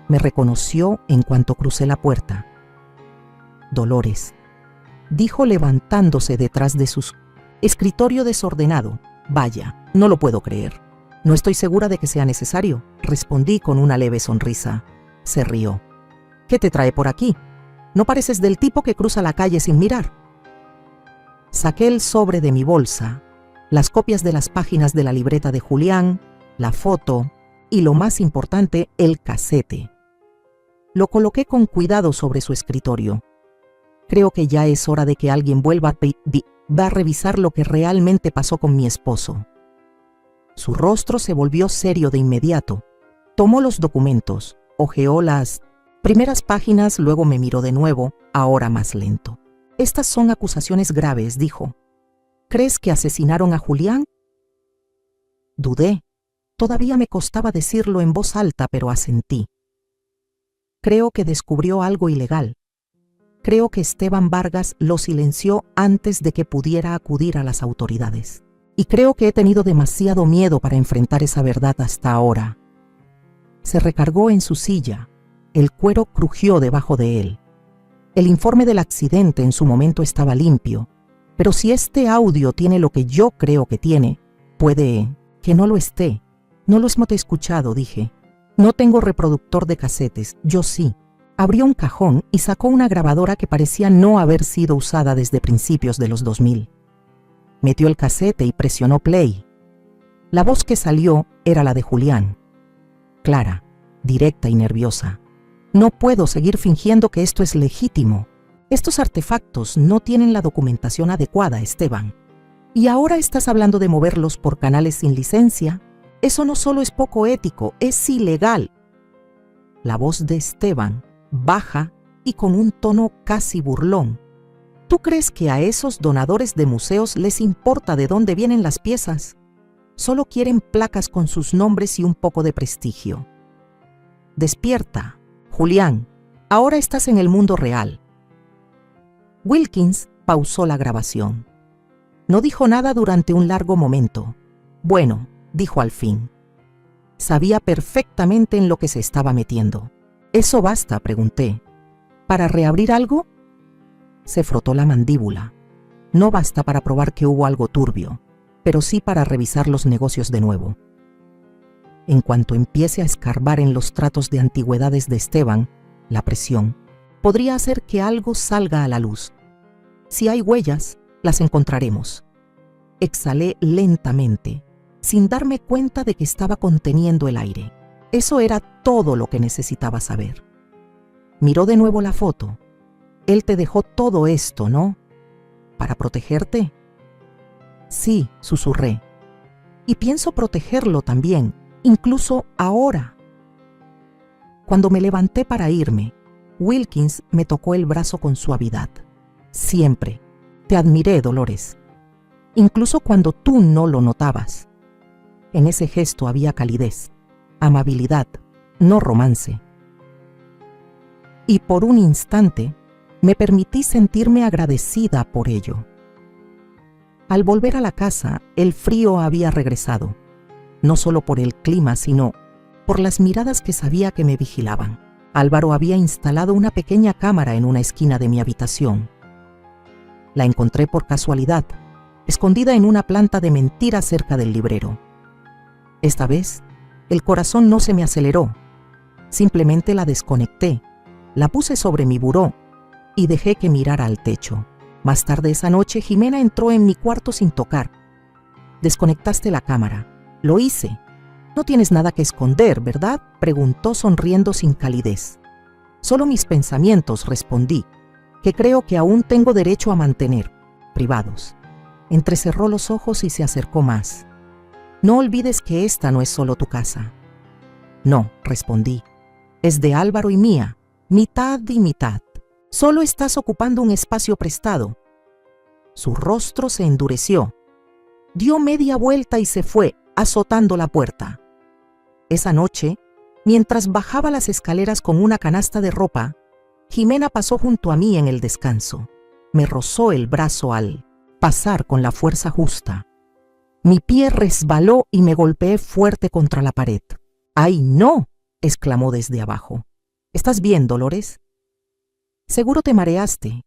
Me reconoció en cuanto crucé la puerta. Dolores, dijo levantándose detrás de su escritorio desordenado. Vaya, no lo puedo creer. No estoy segura de que sea necesario, respondí con una leve sonrisa. Se rió. ¿Qué te trae por aquí? No pareces del tipo que cruza la calle sin mirar. Saqué el sobre de mi bolsa, las copias de las páginas de la libreta de Julián, la foto y, lo más importante, el casete. Lo coloqué con cuidado sobre su escritorio. Creo que ya es hora de que alguien vuelva a revisar lo que realmente pasó con mi esposo. Su rostro se volvió serio de inmediato. Tomó los documentos, hojeó las primeras páginas, luego me miró de nuevo, ahora más lento. Estas son acusaciones graves, dijo. ¿Crees que asesinaron a Julián? Dudé. Todavía me costaba decirlo en voz alta, pero asentí. Creo que descubrió algo ilegal. Creo que Esteban Vargas lo silenció antes de que pudiera acudir a las autoridades. Y creo que he tenido demasiado miedo para enfrentar esa verdad hasta ahora. Se recargó en su silla. El cuero crujió debajo de él. El informe del accidente en su momento estaba limpio, pero si este audio tiene lo que yo creo que tiene, puede que no lo esté. No lo hemos escuchado, dije. No tengo reproductor de casetes, yo sí. Abrió un cajón y sacó una grabadora que parecía no haber sido usada desde principios de los 2000. Metió el casete y presionó play. La voz que salió era la de Julián. Clara, directa y nerviosa. No puedo seguir fingiendo que esto es legítimo. Estos artefactos no tienen la documentación adecuada, Esteban. Y ahora estás hablando de moverlos por canales sin licencia. Eso no solo es poco ético, es ilegal. La voz de Esteban, baja y con un tono casi burlón. ¿Tú crees que a esos donadores de museos les importa de dónde vienen las piezas? Solo quieren placas con sus nombres y un poco de prestigio. Despierta, Julián. Ahora estás en el mundo real. Wilkins pausó la grabación. No dijo nada durante un largo momento. Bueno, dijo al fin. Sabía perfectamente en lo que se estaba metiendo. ¿Eso basta?, pregunté. ¿Para reabrir algo? Se frotó la mandíbula. No basta para probar que hubo algo turbio, pero sí para revisar los negocios de nuevo. En cuanto empiece a escarbar en los tratos de antigüedades de Esteban, la presión podría hacer que algo salga a la luz. Si hay huellas, las encontraremos. Exhalé lentamente, sin darme cuenta de que estaba conteniendo el aire. Eso era todo lo que necesitaba saber. Miró de nuevo la foto. Él te dejó todo esto, ¿no? ¿Para protegerte? Sí, susurré. Y pienso protegerlo también, incluso ahora. Cuando me levanté para irme, Wilkins me tocó el brazo con suavidad. Siempre. Te admiré, Dolores. Incluso cuando tú no lo notabas. En ese gesto había calidez, amabilidad, no romance. Y por un instante me permití sentirme agradecida por ello. Al volver a la casa, el frío había regresado, no solo por el clima, sino por las miradas que sabía que me vigilaban. Álvaro había instalado una pequeña cámara en una esquina de mi habitación. La encontré por casualidad, escondida en una planta de mentira cerca del librero. Esta vez, el corazón no se me aceleró. Simplemente la desconecté, la puse sobre mi buró y dejé que mirara al techo. Más tarde esa noche, Jimena entró en mi cuarto sin tocar. Desconectaste la cámara. Lo hice. No tienes nada que esconder, ¿verdad?, preguntó sonriendo sin calidez. Solo mis pensamientos, respondí, que creo que aún tengo derecho a mantener, privados. Entrecerró los ojos y se acercó más. No olvides que esta no es solo tu casa. No, respondí. Es de Álvaro y mía, mitad y mitad. Solo estás ocupando un espacio prestado. Su rostro se endureció. Dio media vuelta y se fue, azotando la puerta. Esa noche, mientras bajaba las escaleras con una canasta de ropa, Jimena pasó junto a mí en el descanso. Me rozó el brazo al pasar con la fuerza justa. Mi pie resbaló y me golpeé fuerte contra la pared. ¡Ay, no!, exclamó desde abajo. ¿Estás bien, Dolores? Seguro te mareaste.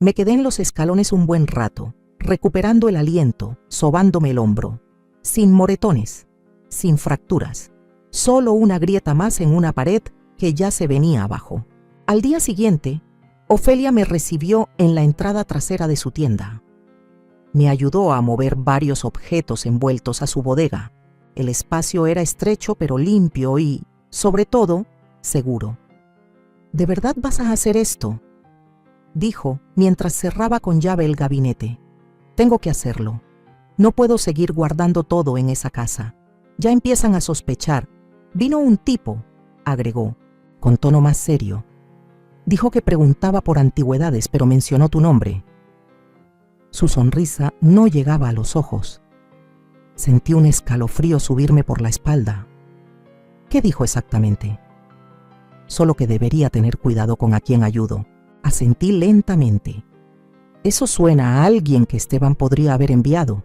Me quedé en los escalones un buen rato, recuperando el aliento, sobándome el hombro. Sin moretones, sin fracturas, solo una grieta más en una pared que ya se venía abajo. Al día siguiente, Ofelia me recibió en la entrada trasera de su tienda. Me ayudó a mover varios objetos envueltos a su bodega. El espacio era estrecho pero limpio y, sobre todo, seguro. ¿De verdad vas a hacer esto?, dijo mientras cerraba con llave el gabinete. Tengo que hacerlo. No puedo seguir guardando todo en esa casa. Ya empiezan a sospechar. Vino un tipo, agregó, con tono más serio. Dijo que preguntaba por antigüedades, pero mencionó tu nombre. Su sonrisa no llegaba a los ojos. Sentí un escalofrío subirme por la espalda. ¿Qué dijo exactamente? Solo que debería tener cuidado con a quién ayudo. Asentí lentamente. Eso suena a alguien que Esteban podría haber enviado.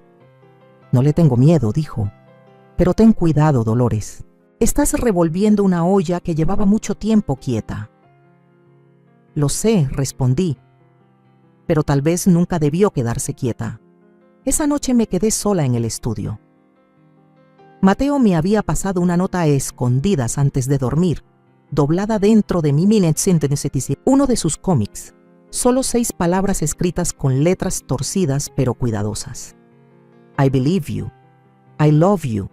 No le tengo miedo, dijo. Pero ten cuidado, Dolores. Estás revolviendo una olla que llevaba mucho tiempo quieta. Lo sé, respondí. Pero tal vez nunca debió quedarse quieta. Esa noche me quedé sola en el estudio. Mateo me había pasado una nota a escondidas antes de dormir, doblada dentro de mi uno de sus cómics. Solo 6 palabras escritas con letras torcidas pero cuidadosas. I believe you. I love you.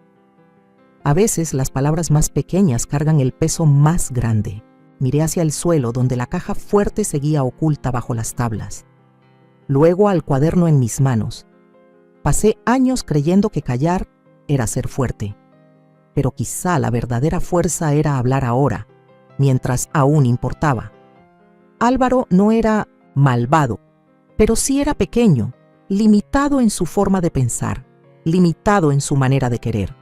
A veces las palabras más pequeñas cargan el peso más grande. Miré hacia el suelo donde la caja fuerte seguía oculta bajo las tablas. Luego al cuaderno en mis manos. Pasé años creyendo que callar era ser fuerte. Pero quizá la verdadera fuerza era hablar ahora, mientras aún importaba. Álvaro no era malvado, pero sí era pequeño, limitado en su forma de pensar, limitado en su manera de querer.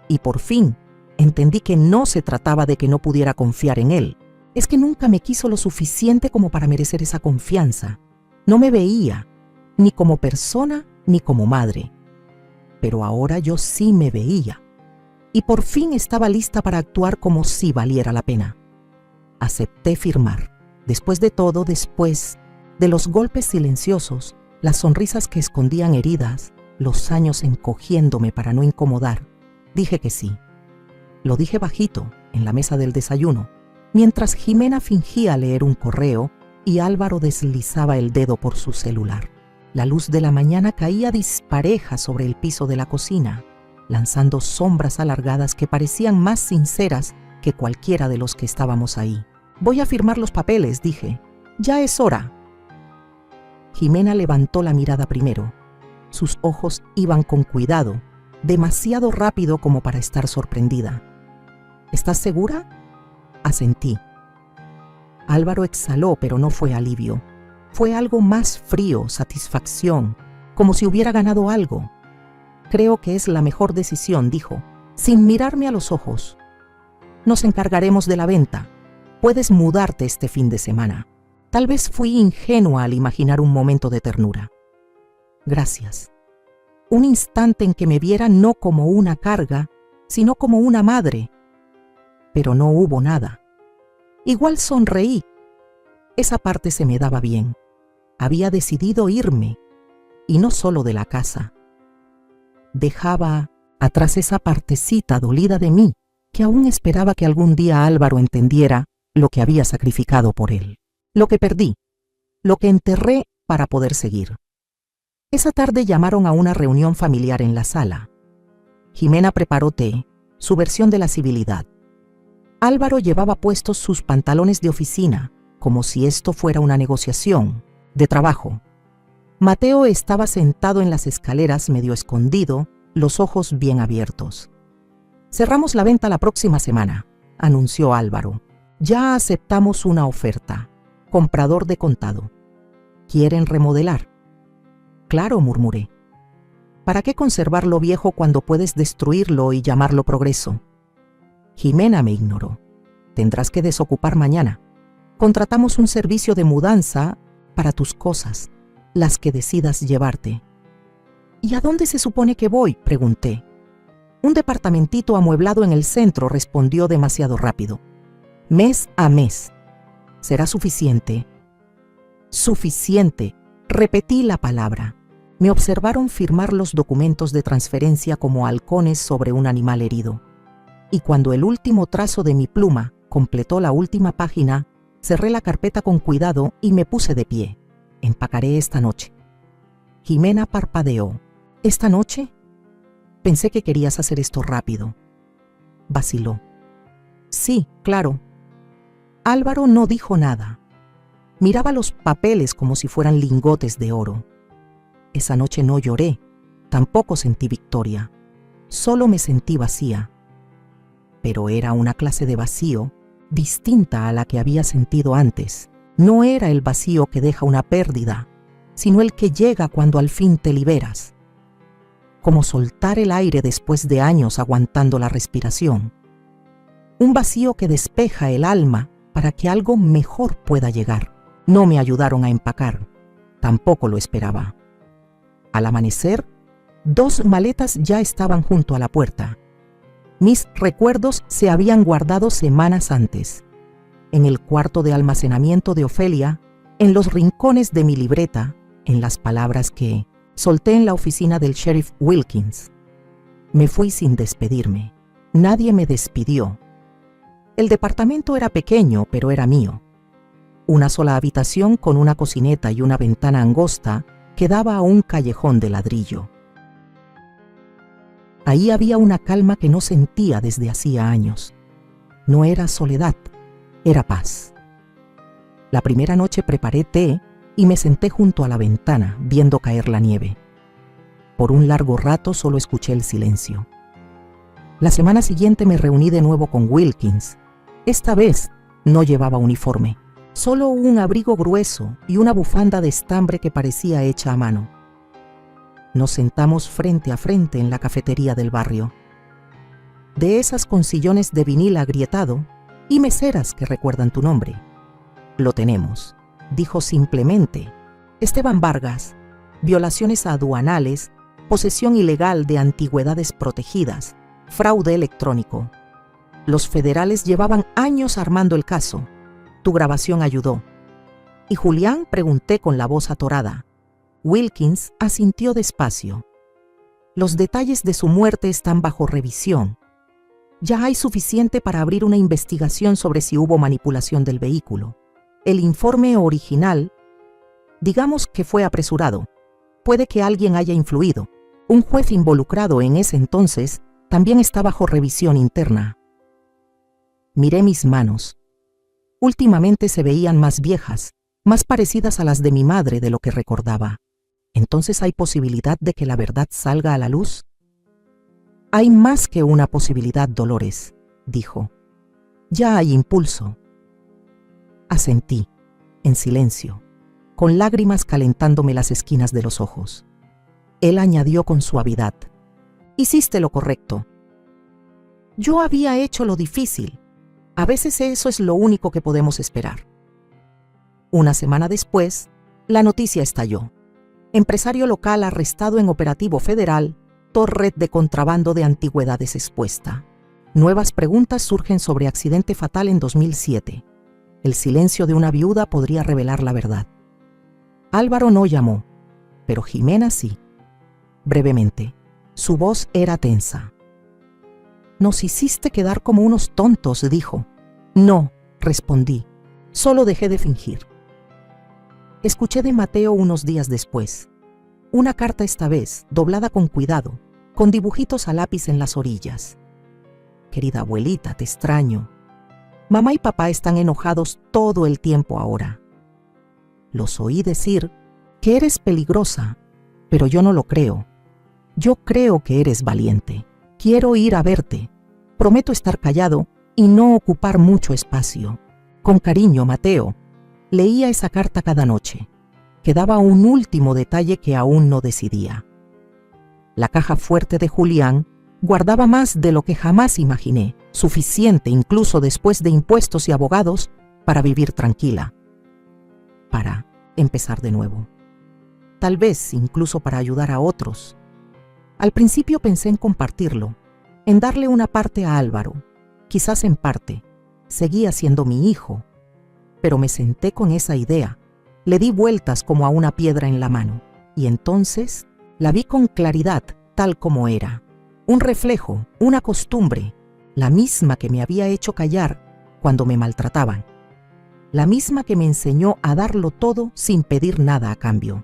Y por fin entendí que no se trataba de que no pudiera confiar en él. Es que nunca me quiso lo suficiente como para merecer esa confianza. No me veía, ni como persona ni como madre. Pero ahora yo sí me veía. Y por fin estaba lista para actuar como si valiera la pena. Acepté firmar. Después de todo, después de los golpes silenciosos, las sonrisas que escondían heridas, los años encogiéndome para no incomodar, dije que sí. Lo dije bajito, en la mesa del desayuno, mientras Jimena fingía leer un correo y Álvaro deslizaba el dedo por su celular. La luz de la mañana caía dispareja sobre el piso de la cocina, lanzando sombras alargadas que parecían más sinceras que cualquiera de los que estábamos ahí. Voy a firmar los papeles, dije. Ya es hora. Jimena levantó la mirada primero. Sus ojos iban con cuidado, demasiado rápido como para estar sorprendida. ¿Estás segura? Asentí. Álvaro exhaló, pero no fue alivio. Fue algo más frío, satisfacción, como si hubiera ganado algo. Creo que es la mejor decisión, dijo, sin mirarme a los ojos. Nos encargaremos de la venta. Puedes mudarte este fin de semana. Tal vez fui ingenua al imaginar un momento de ternura. Gracias. Un instante en que me viera no como una carga, sino como una madre. Pero no hubo nada. Igual sonreí. Esa parte se me daba bien. Había decidido irme, y no solo de la casa. Dejaba atrás esa partecita dolida de mí, que aún esperaba que algún día Álvaro entendiera lo que había sacrificado por él, lo que perdí, lo que enterré para poder seguir. Esa tarde llamaron a una reunión familiar en la sala. Jimena preparó té, su versión de la civilidad. Álvaro llevaba puestos sus pantalones de oficina, como si esto fuera una negociación, de trabajo. Mateo estaba sentado en las escaleras medio escondido, los ojos bien abiertos. Cerramos la venta la próxima semana, anunció Álvaro. Ya aceptamos una oferta. Comprador de contado. ¿Quieren remodelar? Claro, murmuré. ¿Para qué conservar lo viejo cuando puedes destruirlo y llamarlo progreso? Jimena me ignoró. Tendrás que desocupar mañana. Contratamos un servicio de mudanza para tus cosas, las que decidas llevarte. ¿Y a dónde se supone que voy?, pregunté. Un departamentito amueblado en el centro, respondió demasiado rápido. Mes a mes. ¿Será suficiente? Suficiente. Repetí la palabra. Me observaron firmar los documentos de transferencia como halcones sobre un animal herido. Y cuando el último trazo de mi pluma completó la última página, cerré la carpeta con cuidado y me puse de pie. Empacaré esta noche. Jimena parpadeó. ¿Esta noche? Pensé que querías hacer esto rápido. Vaciló. Sí, claro. Álvaro no dijo nada. Miraba los papeles como si fueran lingotes de oro. Esa noche no lloré, tampoco sentí victoria. Solo me sentí vacía. Pero era una clase de vacío distinta a la que había sentido antes. No era el vacío que deja una pérdida, sino el que llega cuando al fin te liberas. Como soltar el aire después de años aguantando la respiración. Un vacío que despeja el alma para que algo mejor pueda llegar. No me ayudaron a empacar. Tampoco lo esperaba. Al amanecer, 2 maletas ya estaban junto a la puerta. Mis recuerdos se habían guardado semanas antes. En el cuarto de almacenamiento de Ofelia, en los rincones de mi libreta, en las palabras que solté en la oficina del sheriff Wilkins. Me fui sin despedirme. Nadie me despidió. El departamento era pequeño, pero era mío. Una sola habitación con una cocineta y una ventana angosta que daba a un callejón de ladrillo. Ahí había una calma que no sentía desde hacía años. No era soledad, era paz. La primera noche preparé té y me senté junto a la ventana, viendo caer la nieve. Por un largo rato solo escuché el silencio. La semana siguiente me reuní de nuevo con Wilkins. Esta vez no llevaba uniforme, solo un abrigo grueso y una bufanda de estambre que parecía hecha a mano. Nos sentamos frente a frente en la cafetería del barrio. De esas con sillones de vinil agrietado y meseras que recuerdan tu nombre. Lo tenemos, dijo simplemente. Esteban Vargas, violaciones aduanales, posesión ilegal de antigüedades protegidas, fraude electrónico. Los federales llevaban años armando el caso. Tu grabación ayudó. ¿Y Julián?, pregunté con la voz atorada. Wilkins asintió despacio. Los detalles de su muerte están bajo revisión. Ya hay suficiente para abrir una investigación sobre si hubo manipulación del vehículo. El informe original, digamos que fue apresurado. Puede que alguien haya influido. Un juez involucrado en ese entonces también está bajo revisión interna. Miré mis manos. Últimamente se veían más viejas, más parecidas a las de mi madre de lo que recordaba. ¿Entonces hay posibilidad de que la verdad salga a la luz? Hay más que una posibilidad, Dolores, dijo. Ya hay impulso. Asentí, en silencio, con lágrimas calentándome las esquinas de los ojos. Él añadió con suavidad. Hiciste lo correcto. Yo había hecho lo difícil. A veces eso es lo único que podemos esperar. Una semana después, la noticia estalló. Empresario local arrestado en operativo federal, red de contrabando de antigüedades expuesta. Nuevas preguntas surgen sobre accidente fatal en 2007. El silencio de una viuda podría revelar la verdad. Álvaro no llamó, pero Jimena sí. Brevemente, su voz era tensa. Nos hiciste quedar como unos tontos, dijo. No, respondí. Solo dejé de fingir. Escuché de Mateo unos días después. Una carta esta vez, doblada con cuidado, con dibujitos a lápiz en las orillas. Querida abuelita, te extraño. Mamá y papá están enojados todo el tiempo ahora. Los oí decir que eres peligrosa, pero yo no lo creo. Yo creo que eres valiente. Quiero ir a verte. Prometo estar callado y no ocupar mucho espacio. Con cariño, Mateo. Leía esa carta cada noche. quedaba un último detalle que aún no decidía. La caja fuerte de Julián guardaba más de lo que jamás imaginé, suficiente incluso después de impuestos y abogados para vivir tranquila, para empezar de nuevo. Tal vez incluso para ayudar a otros. Al principio pensé en compartirlo, en darle una parte a Álvaro, quizás en parte. Seguía siendo mi hijo, pero me senté con esa idea, le di vueltas como a una piedra en la mano, y entonces la vi con claridad tal como era. Un reflejo, una costumbre, la misma que me había hecho callar cuando me maltrataban, la misma que me enseñó a darlo todo sin pedir nada a cambio.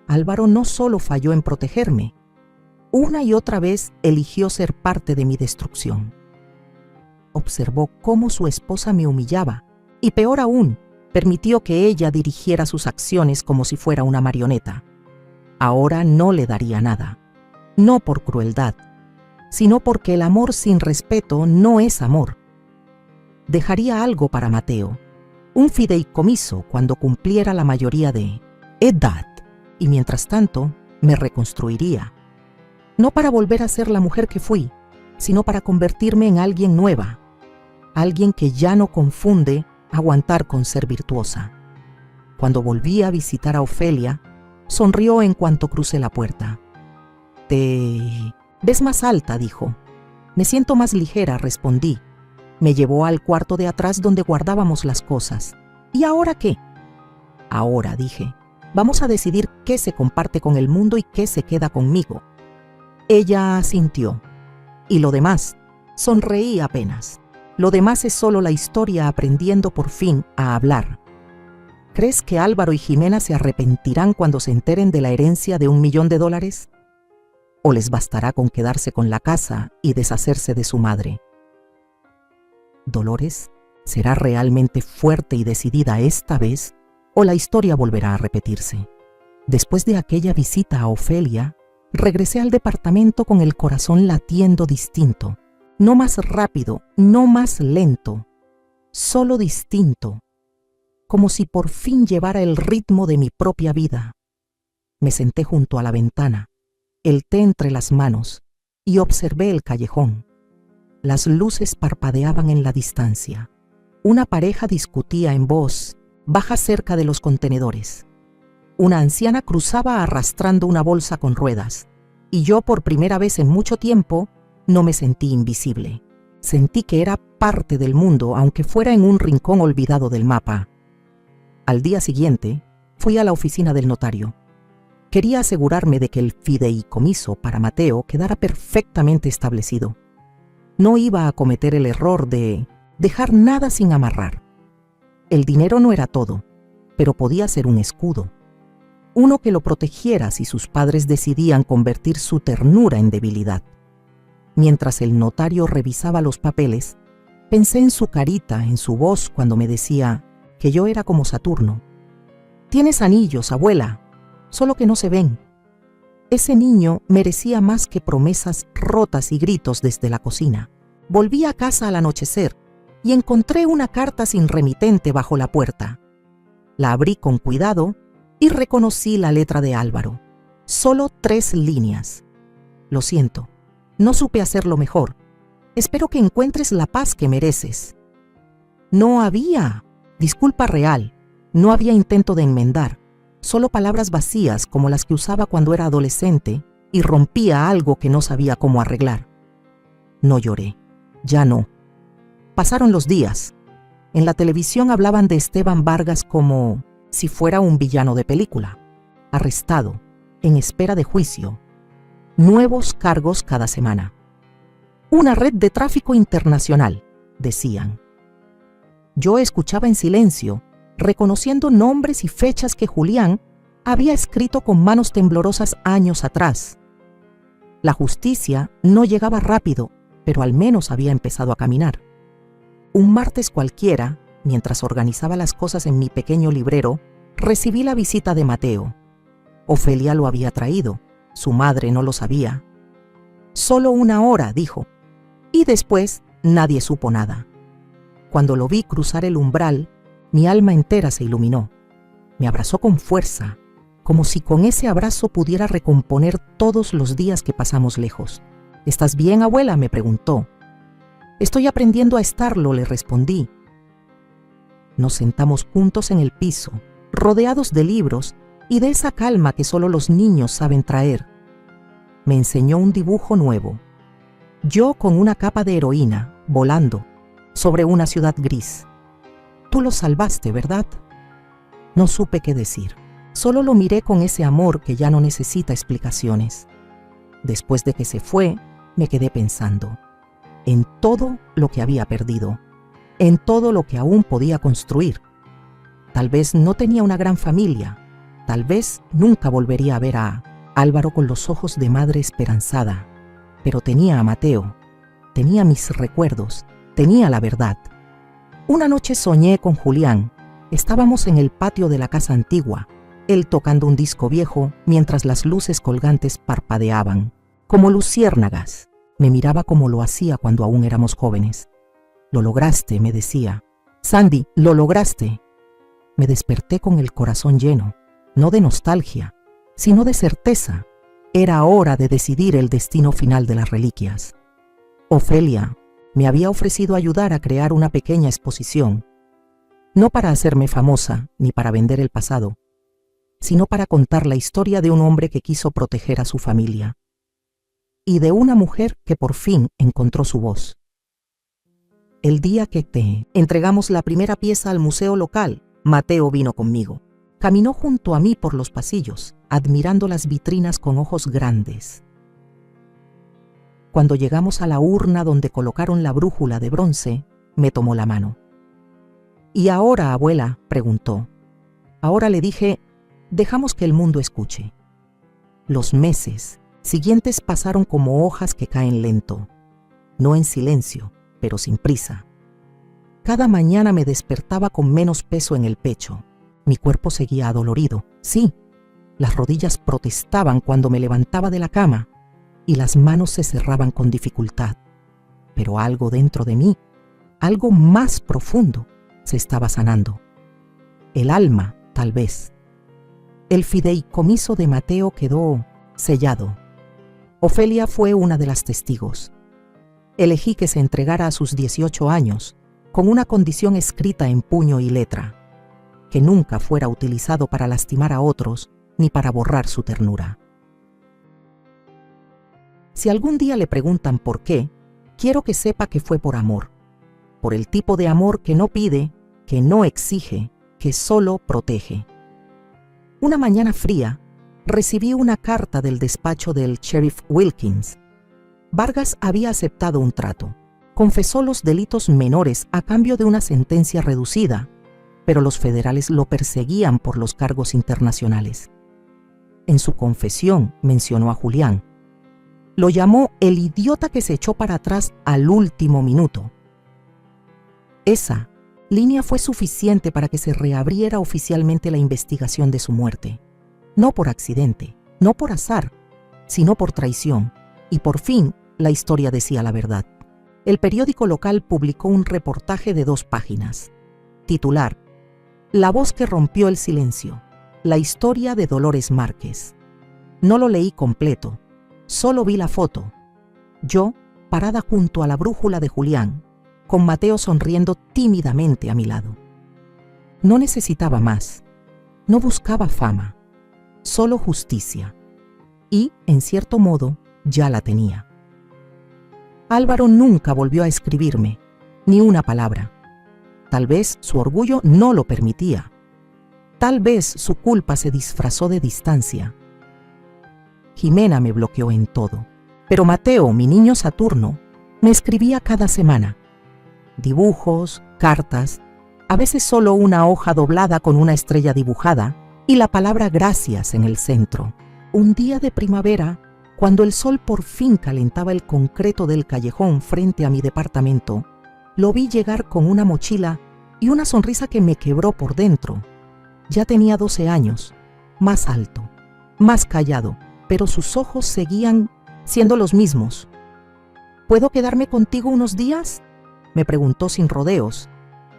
Álvaro no solo falló en protegerme, una y otra vez eligió ser parte de mi destrucción. Observó cómo su esposa me humillaba y, peor aún, permitió que ella dirigiera sus acciones como si fuera una marioneta. Ahora no le daría nada, no por crueldad, sino porque el amor sin respeto no es amor. Dejaría algo para Mateo, un fideicomiso cuando cumpliera la mayoría de edad, y mientras tanto me reconstruiría. No para volver a ser la mujer que fui, sino para convertirme en alguien nueva, alguien que ya no confunde aguantar con ser virtuosa. Cuando volví a visitar a Ofelia, sonrió en cuanto crucé la puerta. «Te ves más alta», dijo. «Me siento más ligera», respondí. Me llevó al cuarto de atrás donde guardábamos las cosas. «¿Y ahora qué?» «Ahora», dije, «vamos a decidir qué se comparte con el mundo y qué se queda conmigo». Ella asintió. «¿Y lo demás?» Sonreí apenas. «Lo demás es solo la historia aprendiendo por fin a hablar». ¿Crees que Álvaro y Jimena se arrepentirán cuando se enteren de la herencia de $1 millón? ¿O les bastará con quedarse con la casa y deshacerse de su madre? ¿Dolores será realmente fuerte y decidida esta vez, o la historia volverá a repetirse? Después de aquella visita a Ofelia, regresé al departamento con el corazón latiendo distinto, no más rápido, no más lento, solo distinto, como si por fin llevara el ritmo de mi propia vida. Me senté junto a la ventana, el té entre las manos, y observé el callejón. Las luces parpadeaban en la distancia. Una pareja discutía en voz baja cerca de los contenedores. Una anciana cruzaba arrastrando una bolsa con ruedas, y yo por primera vez en mucho tiempo no me sentí invisible. Sentí que era parte del mundo, aunque fuera en un rincón olvidado del mapa. Al día siguiente, fui a la oficina del notario. Quería asegurarme de que el fideicomiso para Mateo quedara perfectamente establecido. No iba a cometer el error de dejar nada sin amarrar. El dinero no era todo, pero podía ser un escudo. Uno que lo protegiera si sus padres decidían convertir su ternura en debilidad. Mientras el notario revisaba los papeles, pensé en su carita, en su voz cuando me decía que yo era como Saturno. «Tienes anillos, abuela, solo que no se ven». Ese niño merecía más que promesas rotas y gritos desde la cocina. Volví a casa al anochecer y encontré una carta sin remitente bajo la puerta. La abrí con cuidado y reconocí la letra de Álvaro. Solo 3 líneas. «Lo siento, no supe hacerlo mejor. Espero que encuentres la paz que mereces». No había disculpa real, no había intento de enmendar, solo palabras vacías como las que usaba cuando era adolescente y rompía algo que no sabía cómo arreglar. No lloré, ya no. Pasaron los días. En la televisión hablaban de Esteban Vargas como si fuera un villano de película, arrestado, en espera de juicio. Nuevos cargos cada semana. Una red de tráfico internacional, decían. Yo escuchaba en silencio, reconociendo nombres y fechas que Julián había escrito con manos temblorosas años atrás. La justicia no llegaba rápido, pero al menos había empezado a caminar. Un martes cualquiera, mientras organizaba las cosas en mi pequeño librero, recibí la visita de Mateo. Ofelia lo había traído, su madre no lo sabía. «Solo 1 hora», dijo, y después nadie supo nada. Cuando lo vi cruzar el umbral, mi alma entera se iluminó. Me abrazó con fuerza, como si con ese abrazo pudiera recomponer todos los días que pasamos lejos. ¿Estás bien, abuela?, me preguntó. Estoy aprendiendo a estarlo, le respondí. Nos sentamos juntos en el piso, rodeados de libros y de esa calma que solo los niños saben traer. Me enseñó un dibujo nuevo. Yo con una capa de heroína, volando, sobre una ciudad gris. Tú lo salvaste, ¿verdad? No supe qué decir. Solo lo miré con ese amor que ya no necesita explicaciones. Después de que se fue, me quedé pensando en todo lo que había perdido, en todo lo que aún podía construir. Tal vez no tenía una gran familia, tal vez nunca volvería a ver a Álvaro con los ojos de madre esperanzada, pero tenía a Mateo, tenía mis recuerdos, tenía la verdad. Una noche soñé con Julián. Estábamos en el patio de la casa antigua, él tocando un disco viejo mientras las luces colgantes parpadeaban, como luciérnagas. Me miraba como lo hacía cuando aún éramos jóvenes. Lo lograste, me decía. Sandy, lo lograste. Me desperté con el corazón lleno, no de nostalgia, sino de certeza. Era hora de decidir el destino final de las reliquias. Ofelia me había ofrecido ayudar a crear una pequeña exposición, no para hacerme famosa ni para vender el pasado, sino para contar la historia de un hombre que quiso proteger a su familia y de una mujer que por fin encontró su voz. El día que te entregamos la primera pieza al museo local, Mateo vino conmigo. Caminó junto a mí por los pasillos, admirando las vitrinas con ojos grandes. Cuando llegamos a la urna donde colocaron la brújula de bronce, me tomó la mano. ¿Y ahora, abuela?, preguntó. Ahora, le dije, dejamos que el mundo escuche. Los meses siguientes pasaron como hojas que caen lento, no en silencio, pero sin prisa. Cada mañana me despertaba con menos peso en el pecho. Mi cuerpo seguía adolorido. Sí, las rodillas protestaban cuando me levantaba de la cama y las manos se cerraban con dificultad. Pero algo dentro de mí, algo más profundo, se estaba sanando. El alma, tal vez. El fideicomiso de Mateo quedó sellado. Ofelia fue una de las testigos. Elegí que se entregara a sus 18 años, con una condición escrita en puño y letra, que nunca fuera utilizado para lastimar a otros ni para borrar su ternura. Si algún día le preguntan por qué, quiero que sepa que fue por amor, por el tipo de amor que no pide, que no exige, que solo protege. Una mañana fría, recibí una carta del despacho del sheriff Wilkins. Vargas había aceptado un trato. Confesó los delitos menores a cambio de una sentencia reducida, pero los federales lo perseguían por los cargos internacionales. En su confesión mencionó a Julián. Lo llamó el idiota que se echó para atrás al último minuto. Esa línea fue suficiente para que se reabriera oficialmente la investigación de su muerte. No por accidente, no por azar, sino por traición. Y por fin, la historia decía la verdad. El periódico local publicó un reportaje de 2 páginas. Titular: La voz que rompió el silencio. La historia de Dolores Márquez. No lo leí completo, solo vi la foto. Yo, parada junto a la brújula de Julián, con Mateo sonriendo tímidamente a mi lado. No necesitaba más, no buscaba fama, solo justicia. Y, en cierto modo, ya la tenía. Álvaro nunca volvió a escribirme, ni una palabra. Tal vez su orgullo no lo permitía. Tal vez su culpa se disfrazó de distancia. Jimena me bloqueó en todo, pero Mateo, mi niño Saturno, me escribía cada semana. Dibujos, cartas, a veces solo una hoja doblada con una estrella dibujada y la palabra gracias en el centro. Un día de primavera, cuando el sol por fin calentaba el concreto del callejón frente a mi departamento, lo vi llegar con una mochila y una sonrisa que me quebró por dentro. Ya tenía 12 años, más alto, más callado, pero sus ojos seguían siendo los mismos. ¿Puedo quedarme contigo unos días?, me preguntó sin rodeos.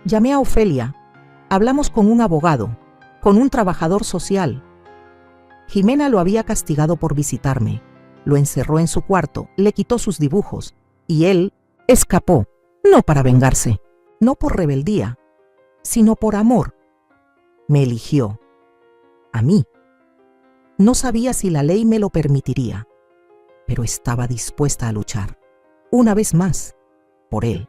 Llamé a Ofelia. Hablamos con un abogado, con un trabajador social. Jimena lo había castigado por visitarme, lo encerró en su cuarto, le quitó sus dibujos, y él escapó, no para vengarse, no por rebeldía, sino por amor. Me eligió, a mí. No sabía si la ley me lo permitiría, pero estaba dispuesta a luchar, una vez más, por él.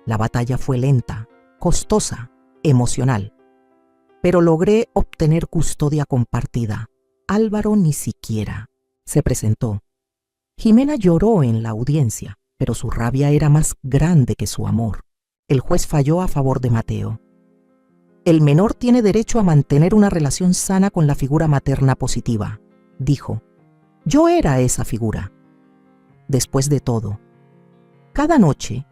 La batalla fue lenta, costosa, emocional, pero logré obtener custodia compartida. Álvaro ni siquiera se presentó. Jimena lloró en la audiencia, pero su rabia era más grande que su amor. El juez falló a favor de Mateo. El menor tiene derecho a mantener una relación sana con la figura materna positiva, dijo. Yo era esa figura. Después de todo, cada noche,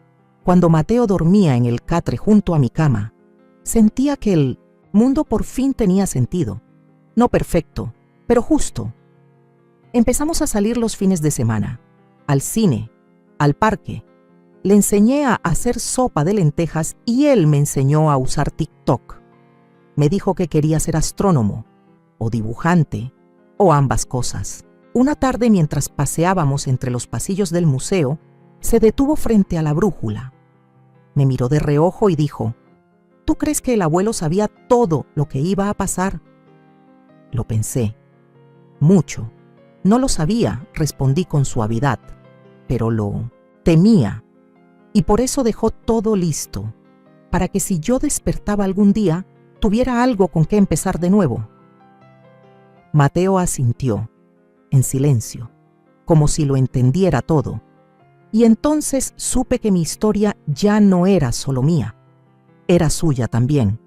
cuando Mateo dormía en el catre junto a mi cama, sentía que el mundo por fin tenía sentido. No perfecto, pero justo. Empezamos a salir los fines de semana, al cine, al parque. Le enseñé a hacer sopa de lentejas y él me enseñó a usar TikTok. Me dijo que quería ser astrónomo, o dibujante, o ambas cosas. Una tarde, mientras paseábamos entre los pasillos del museo, se detuvo frente a la brújula. Me miró de reojo y dijo, ¿tú crees que el abuelo sabía todo lo que iba a pasar? Lo pensé. Mucho. No lo sabía, respondí con suavidad, pero lo temía. Y por eso dejó todo listo, para que si yo despertaba algún día, tuviera algo con qué empezar de nuevo. Mateo asintió, en silencio, como si lo entendiera todo. Y entonces supe que mi historia ya no era solo mía, era suya también.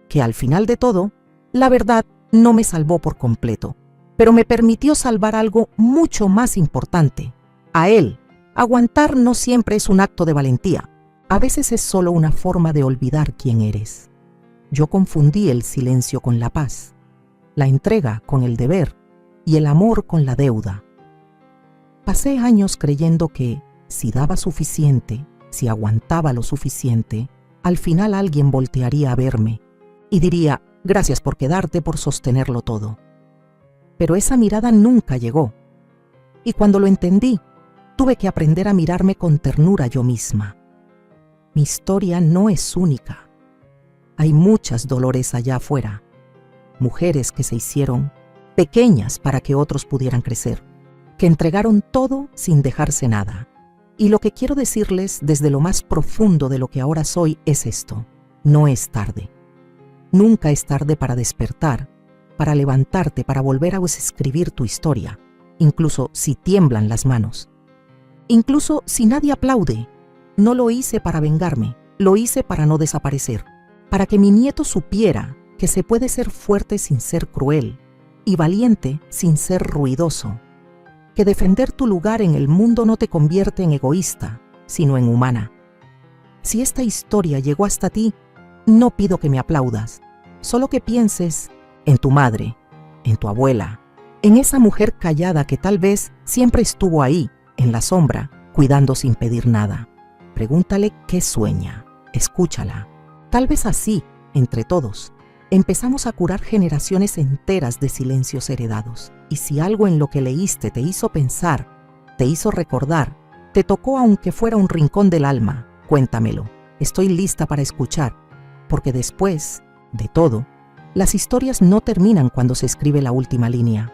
Que al final de todo, la verdad no me salvó por completo, pero me permitió salvar algo mucho más importante, a él. Aguantar no siempre es un acto de valentía, a veces es solo una forma de olvidar quién eres. Yo confundí el silencio con la paz, la entrega con el deber y el amor con la deuda. Pasé años creyendo que, si daba suficiente, si aguantaba lo suficiente, al final alguien voltearía a verme y diría, gracias por quedarte, por sostenerlo todo. Pero esa mirada nunca llegó. Y cuando lo entendí, tuve que aprender a mirarme con ternura yo misma. Mi historia no es única. Hay muchas Dolores allá afuera, mujeres que se hicieron pequeñas para que otros pudieran crecer, que entregaron todo sin dejarse nada. Y lo que quiero decirles desde lo más profundo de lo que ahora soy es esto: no es tarde. Nunca es tarde para despertar, para levantarte, para volver a escribir tu historia, incluso si tiemblan las manos. Incluso si nadie aplaude. No lo hice para vengarme, lo hice para no desaparecer, para que mi nieto supiera que se puede ser fuerte sin ser cruel y valiente sin ser ruidoso, que defender tu lugar en el mundo no te convierte en egoísta, sino en humana. Si esta historia llegó hasta ti, no pido que me aplaudas, solo que pienses en tu madre, en tu abuela, en esa mujer callada que tal vez siempre estuvo ahí, en la sombra, cuidando sin pedir nada. Pregúntale qué sueña, escúchala. Tal vez así, entre todos, empezamos a curar generaciones enteras de silencios heredados. Y si algo en lo que leíste te hizo pensar, te hizo recordar, te tocó aunque fuera un rincón del alma, cuéntamelo. Estoy lista para escuchar, porque después de todo, las historias no terminan cuando se escribe la última línea.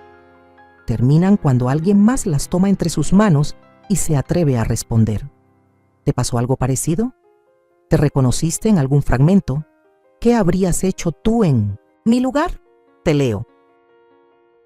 Terminan cuando alguien más las toma entre sus manos y se atreve a responder. ¿Te pasó algo parecido? ¿Te reconociste en algún fragmento? ¿Qué habrías hecho tú en mi lugar? Te leo.